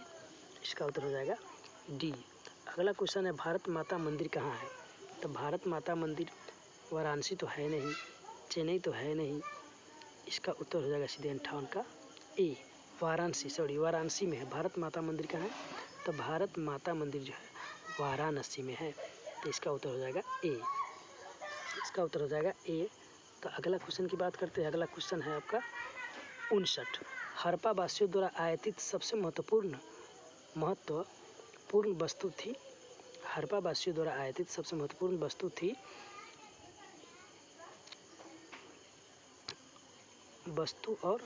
इसका उत्तर हो जाएगा डी। अगला क्वेश्चन है भारत माता मंदिर कहाँ है? तो भारत माता मंदिर वाराणसी तो है नहीं, चेन्नई तो है नहीं, इसका उत्तर हो जाएगा सीधे 58 का ए, वाराणसी में है। भारत माता मंदिर कहाँ है? तो भारत माता मंदिर जो है वाराणसी में है, तो इसका उत्तर हो जाएगा ए, इसका उत्तर हो जाएगा ए। तो अगला क्वेश्चन की बात करते हैं। अगला क्वेश्चन है आपका 59। हड़प्पा वासियों द्वारा आयातित सबसे महत्वपूर्ण वस्तु थी। हड़प्पा वासियों द्वारा आयातित सबसे महत्वपूर्ण वस्तु थी वस्तु और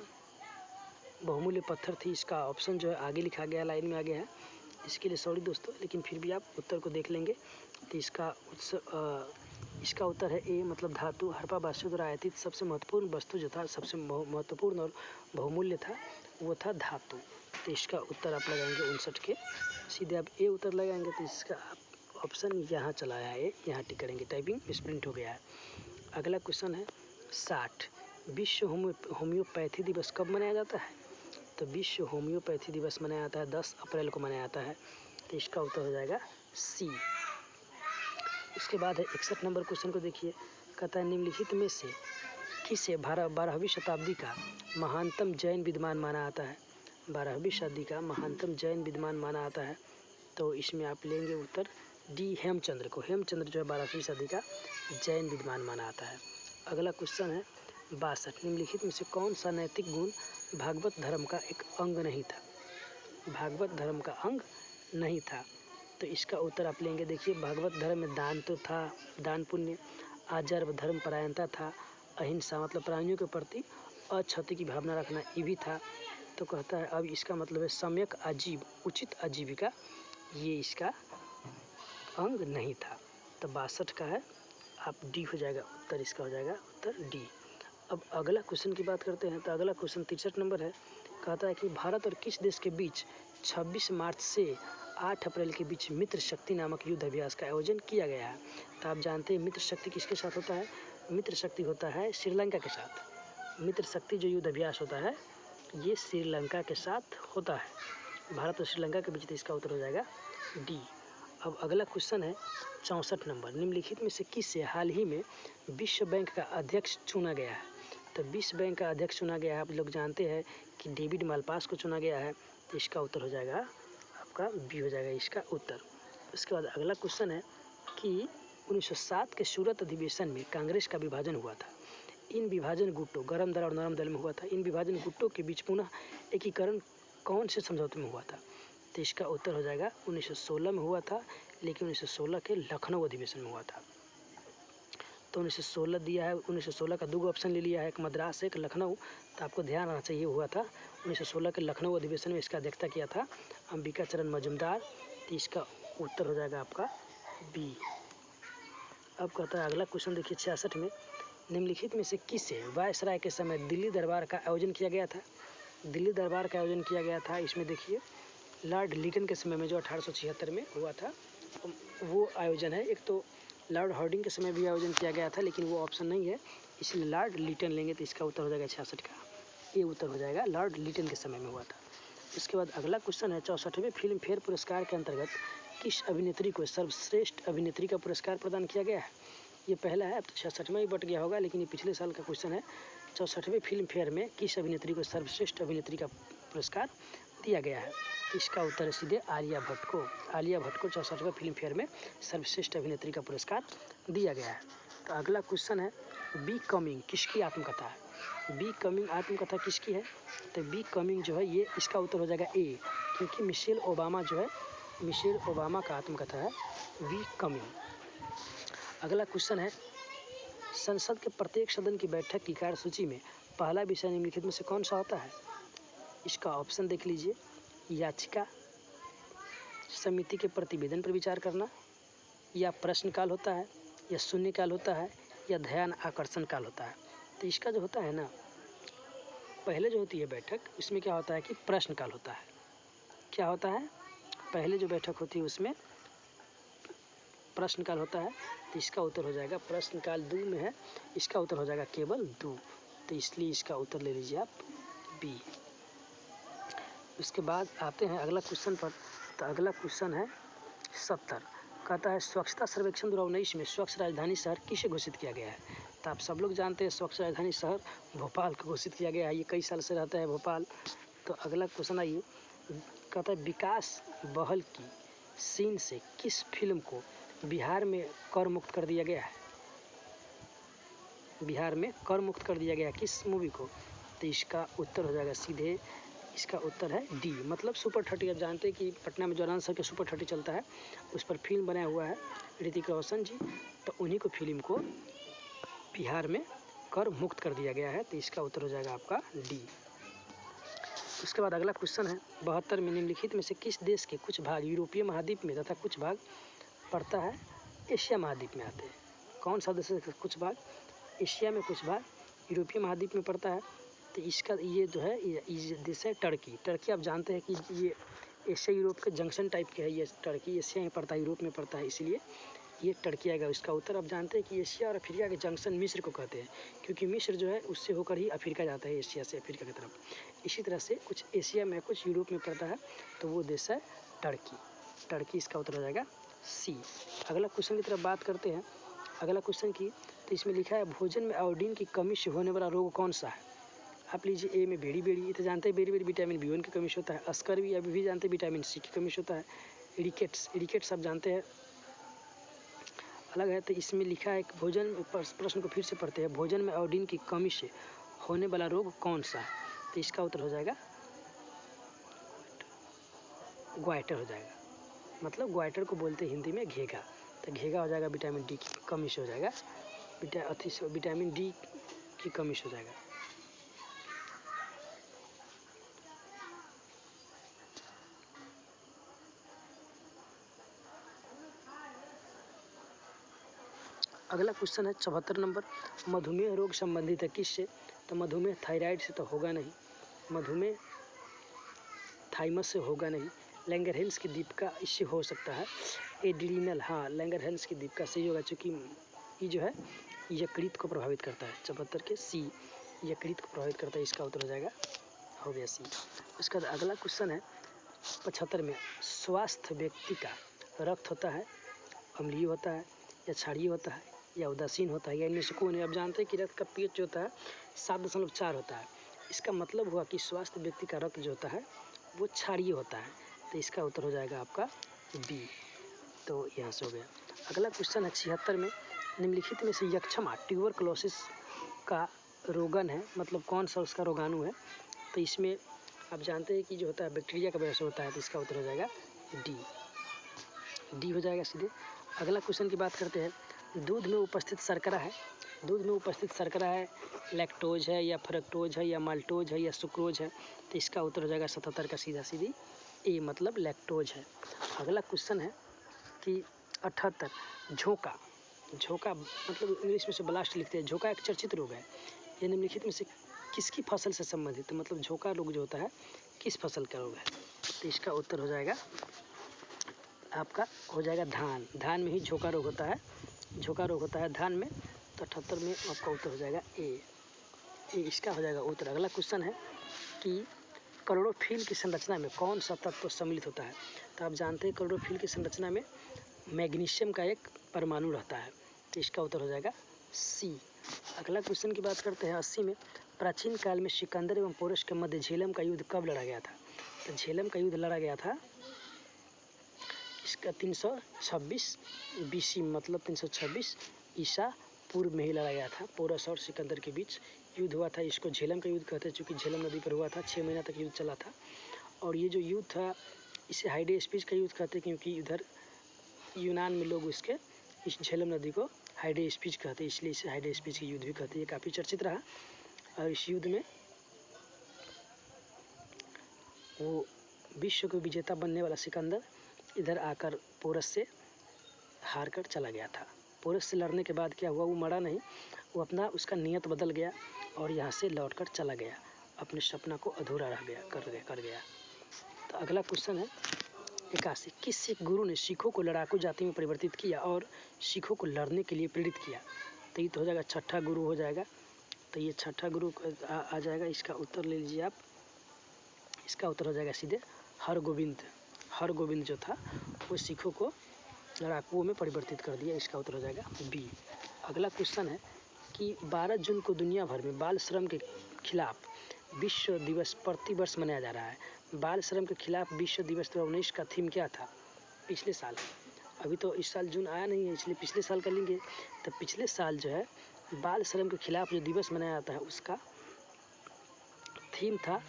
बहुमूल्य पत्थर थी। इसका ऑप्शन जो है आगे लिखा गया, लाइन में आगे है, इसके लिए सॉरी दोस्तों, लेकिन फिर भी आप उत्तर को देख लेंगे। तो इसका उत्तर है ए, मतलब धातु। हड़प्पा वासियों द्वारा आयातित सबसे महत्वपूर्ण वस्तु जो था, सबसे महत्वपूर्ण और बहुमूल्य था, वो था धातु। तो इसका उत्तर आप लगाएंगे 59 के, सीधे आप ए उत्तर लगाएंगे। तो इसका ऑप्शन यहाँ चला आया है, यहाँ टिक करेंगे, टाइपिंग मिसप्रिंट हो गया है। अगला क्वेश्चन है 60। विश्व होम्योपैथी दिवस कब मनाया जाता है? तो विश्व होम्योपैथी दिवस मनाया जाता है 10 अप्रैल को मनाया जाता है, तो इसका उत्तर हो जाएगा सी। उसके बाद है 61 नंबर क्वेश्चन को देखिए, कहता है निम्नलिखित में से किसे 12वीं शताब्दी का महानतम जैन विद्वान माना जाता है? 12वीं शताब्दी का महानतम जैन विद्वान माना जाता है, तो इसमें आप लेंगे उत्तर डी, हेमचंद्र को। हेमचंद्र जो है 12वीं सदी का जैन विद्वान माना जाता है। अगला क्वेश्चन है 62। निम्नलिखित में से कौन सा नैतिक गुण भागवत धर्म का एक अंग नहीं था? भागवत धर्म का अंग नहीं था, तो इसका उत्तर आप लेंगे। देखिए भागवत धर्म में दान तो था, दान पुण्य, आजर्व धर्म परायणता था, अहिंसा मतलब प्राणियों के प्रति अक्षति की भावना रखना, ये भी था। तो कहता है अब इसका मतलब है सम्यक आजीव, उचित आजीविका, ये इसका अंग नहीं था। तो 62 का है, आप डी हो जाएगा उत्तर, इसका हो जाएगा उत्तर डी। अब अगला क्वेश्चन की बात करते हैं। तो अगला क्वेश्चन 63 नंबर है, कहता है कि भारत और किस देश के बीच 26 मार्च से 8 अप्रैल के बीच मित्र शक्ति नामक युद्ध अभ्यास का आयोजन किया गया है? तो आप जानते हैं मित्र शक्ति किसके साथ होता है? मित्र शक्ति होता है श्रीलंका के साथ। मित्र शक्ति जो युद्ध अभ्यास होता है ये श्रीलंका के साथ होता है, भारत और श्रीलंका के बीच, तो इसका उत्तर हो जाएगा डी। अब अगला क्वेश्चन है 64 नंबर। निम्नलिखित में से किससे हाल ही में विश्व बैंक का अध्यक्ष चुना गया है? तो विश्व बैंक का अध्यक्ष चुना गया है, आप लोग जानते हैं कि डेविड मालपास को चुना गया है, तो इसका उत्तर हो जाएगा आपका बी हो जाएगा इसका उत्तर। उसके बाद अगला क्वेश्चन है कि 1907 के सूरत अधिवेशन में कांग्रेस का विभाजन हुआ था। इन विभाजन गुटों, गरम दल और नरम दल में हुआ था। इन विभाजन गुटों के बीच पुनः एकीकरण कौन से समझौते में हुआ था? तो इसका उत्तर हो जाएगा 1916 में हुआ था, लेकिन 1916 के लखनऊ अधिवेशन में हुआ था। तो 1916 दिया है, 1916 का 2 ऑप्शन ले लिया है, एक मद्रास एक लखनऊ, तो आपको ध्यान रखना चाहिए हुआ था 1916 के लखनऊ अधिवेशन में। इसका अध्यक्षता किया था अंबिका चरण मजूमदार, तो इसका उत्तर हो जाएगा आपका बी। अब कहता है अगला क्वेश्चन देखिए 66 में, निम्नलिखित में से किसे वायसराय के समय दिल्ली दरबार का आयोजन किया गया था? दिल्ली दरबार का आयोजन किया गया था, इसमें देखिए लॉर्ड लिटन के समय में जो 1876 में हुआ था वो आयोजन है। एक तो लॉर्ड हार्डिंग के समय भी आयोजन किया गया था, लेकिन वो ऑप्शन नहीं है, इसलिए लॉर्ड लिटन लेंगे, तो इसका उत्तर हो जाएगा 66 का, ये उत्तर हो जाएगा लॉर्ड लिटन के समय में हुआ था। इसके बाद अगला क्वेश्चन है 64वें फिल्म फेयर पुरस्कार के अंतर्गत किस अभिनेत्री को सर्वश्रेष्ठ अभिनेत्री का पुरस्कार प्रदान किया गया है? ये पहला है, अब तो 66वां ही बट गया होगा, लेकिन ये पिछले साल का क्वेश्चन है। 64वें फिल्म फेयर में किस अभिनेत्री को सर्वश्रेष्ठ अभिनेत्री का पुरस्कार दिया गया है? इसका उत्तर है सीधे आलिया भट्ट को। आलिया भट्ट को 64वें फिल्म फेयर में सर्वश्रेष्ठ अभिनेत्री का पुरस्कार दिया गया है। तो अगला क्वेश्चन है बी कमिंग किसकी आत्मकथा है? बी कमिंग आत्मकथा किसकी है? तो बी कमिंग जो है ये, इसका उत्तर हो जाएगा ए, क्योंकि मिशेल ओबामा जो है, मिशेल ओबामा का आत्मकथा है बी कमिंग। अगला क्वेश्चन है संसद के प्रत्येक सदन की बैठक की कार्यसूची में पहला विषय निम्नलिखित में से कौन सा होता है? इसका ऑप्शन देख लीजिए, याचिका समिति के प्रतिवेदन पर विचार करना, या प्रश्नकाल होता है, या शून्यकाल होता है, या ध्यान आकर्षण काल होता है। तो इसका जो होता है ना, पहले जो होती है बैठक, इसमें क्या होता है कि प्रश्नकाल होता है। क्या होता है? पहले जो बैठक होती है उसमें प्रश्नकाल होता है, तो इसका उत्तर हो जाएगा प्रश्नकाल 2 में है, इसका उत्तर हो जाएगा केवल 2, तो इसलिए इसका उत्तर ले लीजिए आप बी। उसके बाद आते हैं अगला क्वेश्चन पर। तो अगला क्वेश्चन है 70, कहता है स्वच्छता सर्वेक्षण 2019 में स्वच्छ राजधानी शहर किसे घोषित किया गया है। तो आप सब लोग जानते हैं स्वच्छ राजधानी शहर भोपाल को घोषित किया गया है, ये कई साल से रहता है भोपाल। तो अगला क्वेश्चन आइए, कहता है विकास बहल की सीन से किस फिल्म को बिहार में कर मुक्त कर दिया गया है। बिहार में कर मुक्त कर दिया गया किस मूवी को। तो इसका उत्तर हो जाएगा सीधे, इसका उत्तर है डी, मतलब सुपर 30। आप जानते हैं कि पटना में जौरान सर के सुपर 30 चलता है, उस पर फिल्म बनाया हुआ है ऋतिक रोशन जी, तो उन्हीं को फिल्म को बिहार में कर मुक्त कर दिया गया है। तो इसका उत्तर हो जाएगा आपका डी। उसके बाद अगला क्वेश्चन है 72 में निम्नलिखित में से किस देश के कुछ भाग यूरोपीय महाद्वीप में तथा कुछ भाग पड़ता है एशिया महाद्वीप में आते हैं। कौन सा देश है कुछ भाग एशिया में कुछ भाग यूरोपीय महाद्वीप में पड़ता है। तो इसका ये जो है ये देश है टर्की। टर्की आप जानते हैं कि ये एशिया यूरोप के जंक्शन टाइप के है, ये टर्की एशिया में पड़ता है यूरोप में पड़ता है, इसलिए ये टर्की आएगा। इसका उत्तर आप जानते हैं कि एशिया और अफ्रीका के जंक्शन मिस्र को कहते हैं, क्योंकि मिस्र जो है उससे होकर ही अफ्रीका जाता है, एशिया से अफ्रीका की तरफ। इसी तरह से कुछ एशिया में कुछ यूरोप में पड़ता है, तो वो देश है टर्की। टर्की इसका उत्तर हो जाएगा सी। अगला क्वेश्चन की तरफ बात करते हैं। अगला क्वेश्चन की, तो इसमें लिखा है भोजन में आयोडीन की कमी से होने वाला रोग कौन सा है। आप लीजिए ए में बेड़ी बेड़ी, तो जानते हैं बेड़ी बेड़ी विटामिन B1 की कमी से होता है। अस्कर भी अभी भी जानते हैं विटामिन C की कमी से होता है। रिकेट्स आप जानते हैं अलग है। तो इसमें लिखा है भोजन, प्रश्न को फिर से पढ़ते हैं, भोजन में आयोडीन की कमी से होने वाला रोग कौन सा है। तो इसका उत्तर हो जाएगा ग्वाइटर हो जाएगा, मतलब ग्वाइटर को बोलते हैं हिंदी में घेगा। तो घेगा हो जाएगा विटामिन D की कमी से हो जाएगा, विटामिन D की कमी से हो जाएगा। अगला क्वेश्चन है 74 नंबर, मधुमेह रोग संबंधित है किससे। तो मधुमेह थायराइड से तो होगा नहीं, मधुमेह थाइमस से होगा नहीं, लैंगरहैंस की दीपिका इससे हो सकता है, एड्रीनल, हाँ लैंगरहैंस की दीपिका सही होगा, क्योंकि ये जो है यकृत को प्रभावित करता है। 74 के सी, यकृत को प्रभावित करता है, इसका उत्तर हो जाएगा, हो गया सी। उसका अगला क्वेश्चन है 75 में, स्वास्थ्य व्यक्ति का रक्त होता है अम्लीय होता है या क्षारीय होता है या उदासीन होता है या इनमें से कौन है। आप जानते हैं कि रक्त का पीएच जो होता है 7.4 होता है, इसका मतलब हुआ कि स्वास्थ्य व्यक्ति का रक्त जो होता है वो क्षारीय होता है। तो इसका उत्तर हो जाएगा आपका बी, तो यहाँ से हो गया। अगला क्वेश्चन है 76 में, निम्नलिखित में से यक्षमा ट्यूबरकुलोसिस का रोगन है, मतलब कौन सा उसका रोगाणु है। तो इसमें आप जानते हैं कि जो होता है बैक्टीरिया का वजह से होता है, तो इसका उत्तर हो जाएगा डी हो जाएगा सीधे। अगला क्वेश्चन की बात करते हैं, दूध में उपस्थित शर्करा है, दूध में उपस्थित शर्करा है लैक्टोज है या फ्रक्टोज है या माल्टोज है या सुक्रोज है। तो इसका उत्तर हो जाएगा 77 का सीधा सीधी ए, मतलब लैक्टोज है। अगला क्वेश्चन है कि 78, झोंका, झोंका मतलब इंग्लिश में से ब्लास्ट लिखते हैं, झोंका एक चर्चित रोग है, ये निम्नलिखित में से किसकी फसल से संबंधित है, मतलब झोंका रोग जो होता है किस फसल का रोग है। तो इसका उत्तर हो जाएगा आपका हो जाएगा धान, धान में ही झोंका रोग होता है, झोंका रोग होता है धान में। तो 78 में आपका उत्तर हो जाएगा ए, इसका हो जाएगा उत्तर। अगला क्वेश्चन है कि क्लोरोफिल की संरचना में कौन सा तत्व सम्मिलित होता है। तो आप जानते हैं क्लोरोफिल की संरचना में मैग्नीशियम का एक परमाणु रहता है, तो इसका उत्तर हो जाएगा सी। अगला क्वेश्चन की बात करते हैं 80 में, प्राचीन काल में सिकंदर एवं पोरस के मध्य झेलम का युद्ध कब लड़ा गया था। तो झेलम का युद्ध लड़ा गया था इसका 326 BC, मतलब 326 ईसा पूर्व में ही लड़ा गया था, पोरस और सिकंदर के बीच युद्ध हुआ था। इसको झेलम का युद्ध कहते हैं, चूँकि झेलम नदी पर हुआ था, 6 महीना तक युद्ध चला था। और ये जो युद्ध था इसे हाइडेस्पिज का युद्ध कहते हैं, क्योंकि इधर यूनान में लोग इसके इस झेलम नदी को हाइडेस्पिज कहते हैं, इसलिए इसे हाइडेस्पिज की युद्ध भी कहते हैं। ये काफ़ी चर्चित रहा। और इस युद्ध में वो विश्व को विजेता बनने वाला सिकंदर इधर आकर पोरस से हार कर चला गया था। पोरस से लड़ने के बाद क्या हुआ, वो मरा नहीं, वो अपना उसका नियत बदल गया और यहाँ से लौटकर चला गया, अपने सपना को अधूरा रह गया कर गया। तो अगला क्वेश्चन है 81, किस सिख गुरु ने सिखों को लड़ाकू जाति में परिवर्तित किया और सिखों को लड़ने के लिए प्रेरित किया। तो ये तो हो जाएगा छठा गुरु हो जाएगा, तो ये छठा गुरु आ जाएगा। इसका उत्तर ले लीजिए आप, इसका उत्तर हो जाएगा सीधे हरगोविंद। हरगोविंद जो था वो सिखों को लड़ाकुओं में परिवर्तित कर दिया। इसका उत्तर हो जाएगा बी। अगला क्वेश्चन है कि 12 जून को दुनिया भर में बाल श्रम के खिलाफ विश्व दिवस प्रतिवर्ष मनाया जा रहा है। बाल श्रम के खिलाफ विश्व दिवस 2019 का थीम क्या था पिछले साल? अभी तो इस साल जून आया नहीं है, इसलिए पिछले साल का लेंगे। तो पिछले साल जो है बाल श्रम के खिलाफ जो दिवस मनाया जाता है उसका थीम था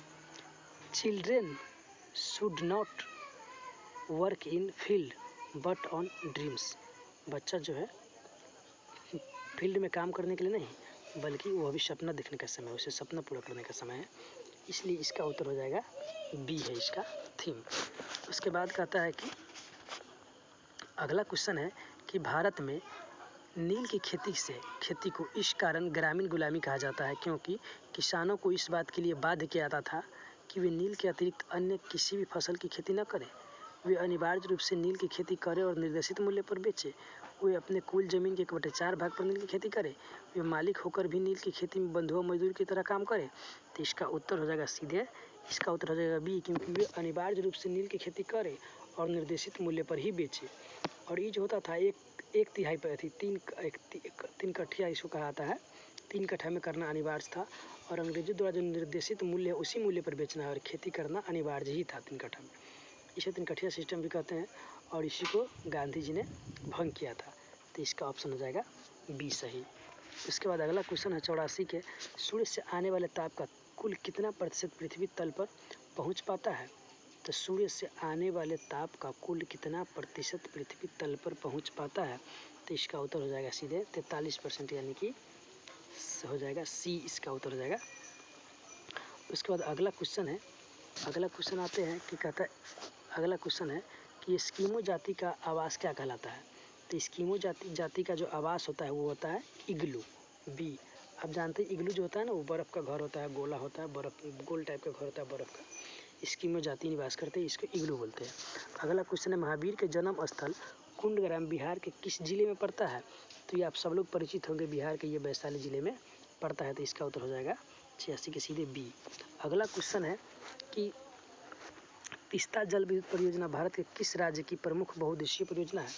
children should not work in field but on dreams. बच्चा जो है फील्ड में काम करने के लिए नहीं बल्कि वो अभी सपना देखने का समय है, उसे सपना पूरा करने का समय है। इसलिए इसका उत्तर हो जाएगा बी है इसका थीम। उसके बाद कहता है कि अगला क्वेश्चन है कि भारत में नील की खेती को इस कारण ग्रामीण गुलामी कहा जाता है क्योंकि किसानों को इस बात के लिए बाध्य किया जाता था कि वे नील के अतिरिक्त अन्य किसी भी फसल की खेती न करें। वे अनिवार्य रूप से नील की खेती करें और निर्देशित मूल्य पर बेचें। वे अपने कुल जमीन के 1/4 भाग पर नील की खेती करें। वे मालिक होकर भी नील की खेती में बंधुआ मजदूर की तरह काम करें। तो इसका उत्तर हो जाएगा सीधे, इसका उत्तर हो जाएगा बी, क्योंकि वे अनिवार्य रूप से नील की खेती करें और निर्देशित मूल्य पर ही बेचें। और ये जो होता था एक तिहाई पर थी, तीन कठिया इसको कहा जाता है। 3 कट्ठा में करना अनिवार्य था और अंग्रेजों द्वारा जो निर्देशित मूल्य है उसी मूल्य पर बेचना है और खेती करना अनिवार्य ही था 3 कट्ठा में। इसे 3 कट्ठिया सिस्टम भी कहते हैं और इसी को गांधी जी ने भंग किया था। तो इसका ऑप्शन हो जाएगा बी सही। उसके बाद अगला क्वेश्चन है 84 के, सूर्य से आने वाले ताप का कुल कितना प्रतिशत पृथ्वी तल पर पहुंच पाता है? तो सूर्य से आने वाले ताप का कुल कितना प्रतिशत पृथ्वी तल पर पहुंच पाता है? तो इसका उत्तर हो जाएगा सीधे 43%, यानी कि हो जाएगा सी, इसका उत्तर हो जाएगा। उसके बाद अगला क्वेश्चन आते हैं कि कहता है, अगला क्वेश्चन है कि एस्किमो जाति का आवास क्या कहलाता है? तो एस्किमो जाति का जो आवास होता है वो होता है इग्लू, बी। आप जानते हैं इग्लू जो होता है ना वो बर्फ़ का घर होता है, गोला होता है, बर्फ़ गोल टाइप का घर होता है बर्फ़ का। एस्किमो जाति निवास करते हैं, इसको इग्लू बोलते हैं। अगला क्वेश्चन है महावीर के जन्म स्थल कुंडग्राम बिहार के किस जिले में पड़ता है? तो ये आप सब लोग परिचित होंगे, बिहार के ये वैशाली जिले में पड़ता है। तो इसका उत्तर हो जाएगा 86 के सीधे बी। अगला क्वेश्चन है कि तीस्ता जल विद्युत परियोजना भारत के किस राज्य की प्रमुख बहुउद्देशीय परियोजना है?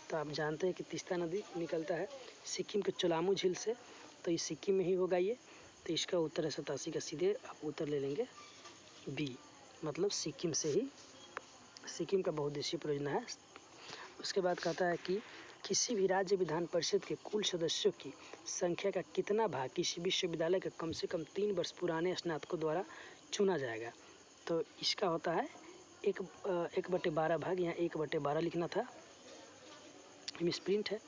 तो आप जानते हैं कि तीस्ता नदी निकलता है सिक्किम के चोलामू झील से, तो ये सिक्किम में ही होगा ये। तो इसका उत्तर है 87 का सीधे आप उत्तर ले लेंगे बी, मतलब सिक्किम से ही, सिक्किम का बहुउद्देशीय परियोजना है। उसके बाद कहता है कि किसी भी राज्य विधान परिषद के कुल सदस्यों की संख्या का कितना भाग किसी विश्वविद्यालय के कम से कम 3 वर्ष पुराने स्नातकों द्वारा चुना जाएगा? तो इसका होता है 1/12 भाग, यहाँ 1/12 लिखना था, मिसप्रिंट है।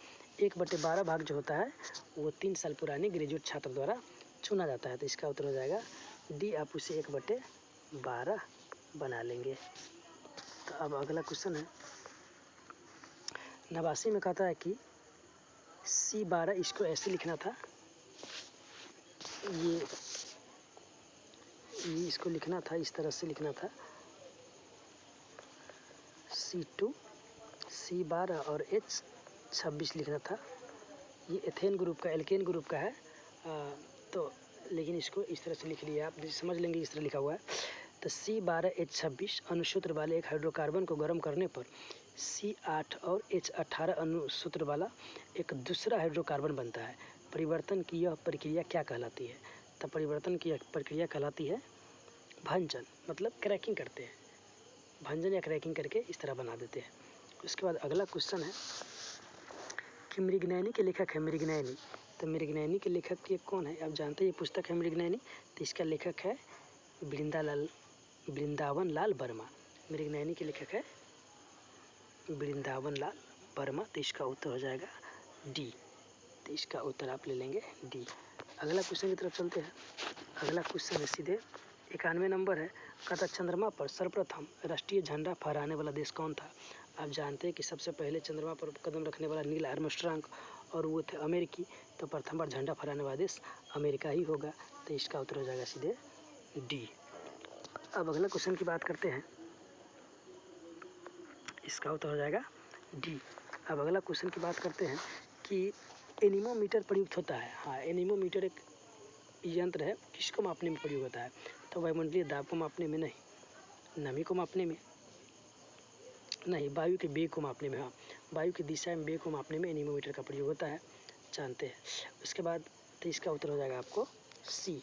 1/12 भाग जो होता है वो 3 साल पुराने ग्रेजुएट छात्र द्वारा चुना जाता है। तो इसका उत्तर हो जाएगा डी, आप उसे 1/12 बना लेंगे। तो अब अगला क्वेश्चन है 89 में कहता है कि C12, इसको ऐसे लिखना था, ये इसको लिखना था, इस तरह से लिखना था, C2 C12 और H26 लिखना था। ये एथेन ग्रुप का, एल्केन ग्रुप का है, तो लेकिन इसको इस तरह से लिख लिया, आप समझ लेंगे इस तरह लिखा हुआ है। तो C12 H26 अनुसूत्र वाले एक हाइड्रोकार्बन को गर्म करने पर C8 और H18 अनुसूत्र वाला एक दूसरा हाइड्रोकार्बन बनता है। परिवर्तन की यह प्रक्रिया क्या कहलाती है? तो परिवर्तन की यह प्रक्रिया कहलाती है भंजन, मतलब क्रैकिंग करते हैं, भंजन या क्रैकिंग करके इस तरह बना देते हैं। उसके बाद अगला क्वेश्चन है कि मृगनयनी के लेखक है मृगनयनी। तो मृगनयनी के लेखक ये कौन है? आप जानते हैं ये पुस्तक है मृगनयनी, तो इसका लेखक है वृंदावन लाल वर्मा। मृगनयनी के लेखक है वृंदावन लाल वर्मा। तो इसका उत्तर हो जाएगा डी। तो इसका उत्तर आप ले लेंगे डी। अगला क्वेश्चन की तरफ चलते हैं। अगला क्वेश्चन है सीधे 91 नंबर है, कहता चंद्रमा पर सर्वप्रथम राष्ट्रीय झंडा फहराने वाला देश कौन था? आप जानते हैं कि सबसे पहले चंद्रमा पर कदम रखने वाला नील आर्मस्ट्रांग और वो थे अमेरिकी, तो प्रथम बार झंडा फहराने वाला देश अमेरिका ही होगा। तो इसका उत्तर हो जाएगा सीधे डी। अब अगला क्वेश्चन की बात करते हैं, इसका उत्तर हो जाएगा डी। अब अगला क्वेश्चन की बात करते हैं कि एनीमोमीटर प्रयुक्त होता है। हाँ, एनीमोमीटर एक यंत्र है, किसको मापने में प्रयोग होता है? तो वायुमंडलीय दाब को मापने में नहीं, नमी को मापने में, नहीं वायु के वेग को मापने में, हाँ वायु की दिशा में वेग को मापने में एनीमोमीटर का प्रयोग होता है, जानते हैं। उसके बाद तो इसका उत्तर हो जाएगा आपको सी।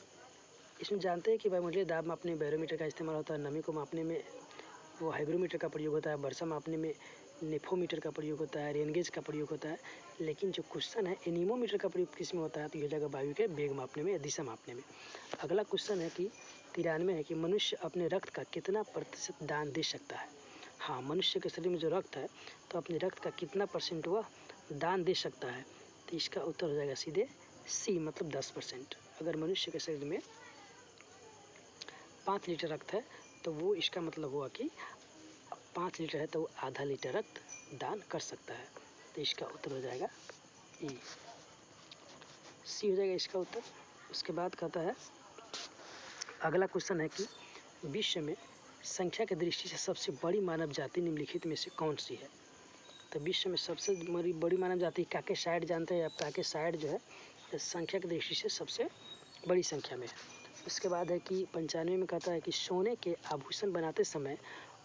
इसमें जानते हैं कि वायुमंडलीय दाब मापने में बैरोमीटर का इस्तेमाल होता है, नमी को मापने में वो हाइग्रोमीटर का प्रयोग होता है, वर्षा मापने में नेफोमीटर का प्रयोग होता है, रेनगेज का प्रयोग होता है। लेकिन जो क्वेश्चन है एनीमोमीटर का प्रयोग किस में होता है, तो यह हो जाएगा वायु के वेग मापने में या दिशा मापने में। अगला क्वेश्चन है कि 93 है कि मनुष्य अपने रक्त का कितना प्रतिशत दान दे सकता है। हाँ, मनुष्य के शरीर में जो रक्त है तो अपने रक्त का कितना % वह दान दे सकता है, तो इसका उत्तर हो जाएगा सीधे सी, मतलब 10%। अगर मनुष्य के शरीर में 5 लीटर रक्त है तो वो इसका मतलब हुआ कि 5 लीटर है तो वो आधा लीटर रक्त दान कर सकता है, तो इसका उत्तर हो जाएगा ई, सी हो जाएगा इसका उत्तर। उसके बाद कहता है अगला क्वेश्चन है कि विश्व में संख्या की दृष्टि से सबसे बड़ी मानव जाति निम्नलिखित में से कौन सी है। तो विश्व में सबसे बड़ी मानव जाति काकेसाइड जानते हैं आप, काकेसाइड जो है संख्या की दृष्टि से सबसे बड़ी संख्या में है। उसके बाद है कि 95 में कहता है कि सोने के आभूषण बनाते समय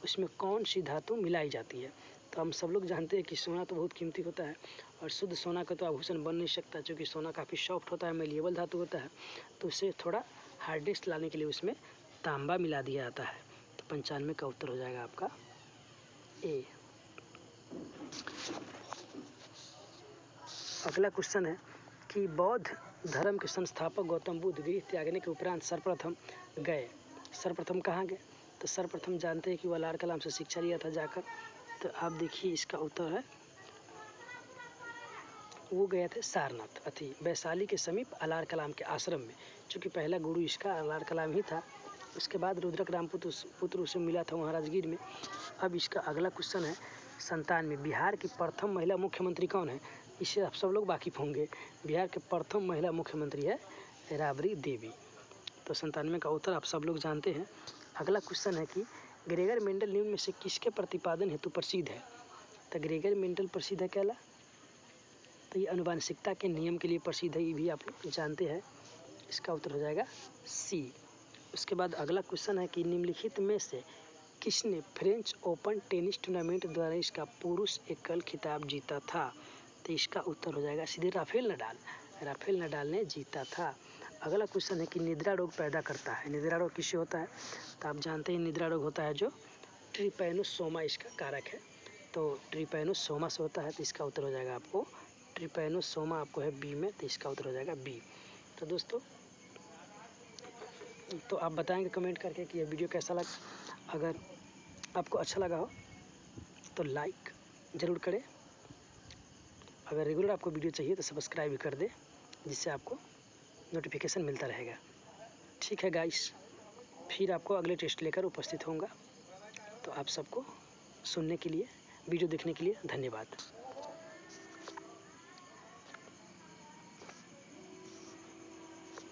उसमें कौन सी धातु मिलाई जाती है। तो हम सब लोग जानते हैं कि सोना तो बहुत कीमती होता है और शुद्ध सोना का तो आभूषण बन नहीं सकता, क्योंकि सोना काफ़ी सॉफ्ट होता है, मेलिएबल धातु होता है, तो उसे थोड़ा हार्डेस्ट लाने के लिए उसमें तांबा मिला दिया जाता है। तो 95 का उत्तर हो जाएगा आपका ए। अगला क्वेश्चन है कि बौद्ध धर्म के संस्थापक गौतम बुद्ध गृह त्यागने के उपरांत सर्वप्रथम गए, सर्वप्रथम कहाँ गए, तो सर्वप्रथम जानते हैं कि वो अलार कलाम से शिक्षा लिया था जाकर। तो आप देखिए इसका उत्तर है वो गए थे सारनाथ अथी वैशाली के समीप अलार कलाम के आश्रम में, चूँकि पहला गुरु इसका अलार कलाम ही था। उसके बाद रुद्रक राम पुत्र उसे मिला था वहाँ राजगीर में। अब इसका अगला क्वेश्चन है 97 में बिहार की प्रथम महिला मुख्यमंत्री कौन है। इससे आप सब लोग वाकिफ होंगे, बिहार के प्रथम महिला मुख्यमंत्री है राबड़ी देवी। तो 97 का उत्तर आप सब लोग जानते हैं। अगला क्वेश्चन है कि ग्रेगर मेंडल निम्न में से किसके प्रतिपादन हेतु प्रसिद्ध है। तो ग्रेगर मेंडल प्रसिद्ध है क्या, तो ये अनुवांशिकता के नियम के लिए प्रसिद्ध है, ये भी आप लोग जानते हैं। इसका उत्तर हो जाएगा सी। उसके बाद अगला क्वेश्चन है कि निम्नलिखित में से किसने फ्रेंच ओपन टेनिस टूर्नामेंट द्वारा इसका पुरुष एकल खिताब जीता था। तो इसका उत्तर हो जाएगा सीधे राफेल नडाल ने जीता था। अगला क्वेश्चन है कि निद्रा रोग पैदा करता है, निद्रा रोग किससे होता है, तो आप जानते हैं निद्रा रोग होता है जो ट्रिपैनोसोमा इसका कारक है, तो ट्रिपैनोसोमा से होता है। तो इसका उत्तर हो जाएगा आपको ट्रिपैनोसोमा आपको है बी में, तो इसका उत्तर हो जाएगा बी। तो दोस्तों तो आप बताएंगे कमेंट करके कि यह वीडियो कैसा लगा। अगर आपको अच्छा लगा हो तो लाइक ज़रूर करें, अगर रेगुलर आपको वीडियो चाहिए तो सब्सक्राइब भी कर दें, जिससे आपको नोटिफिकेशन मिलता रहेगा। ठीक है गाइस, फिर आपको अगले टेस्ट लेकर उपस्थित होऊंगा। तो आप सबको सुनने के लिए, वीडियो देखने के लिए धन्यवाद।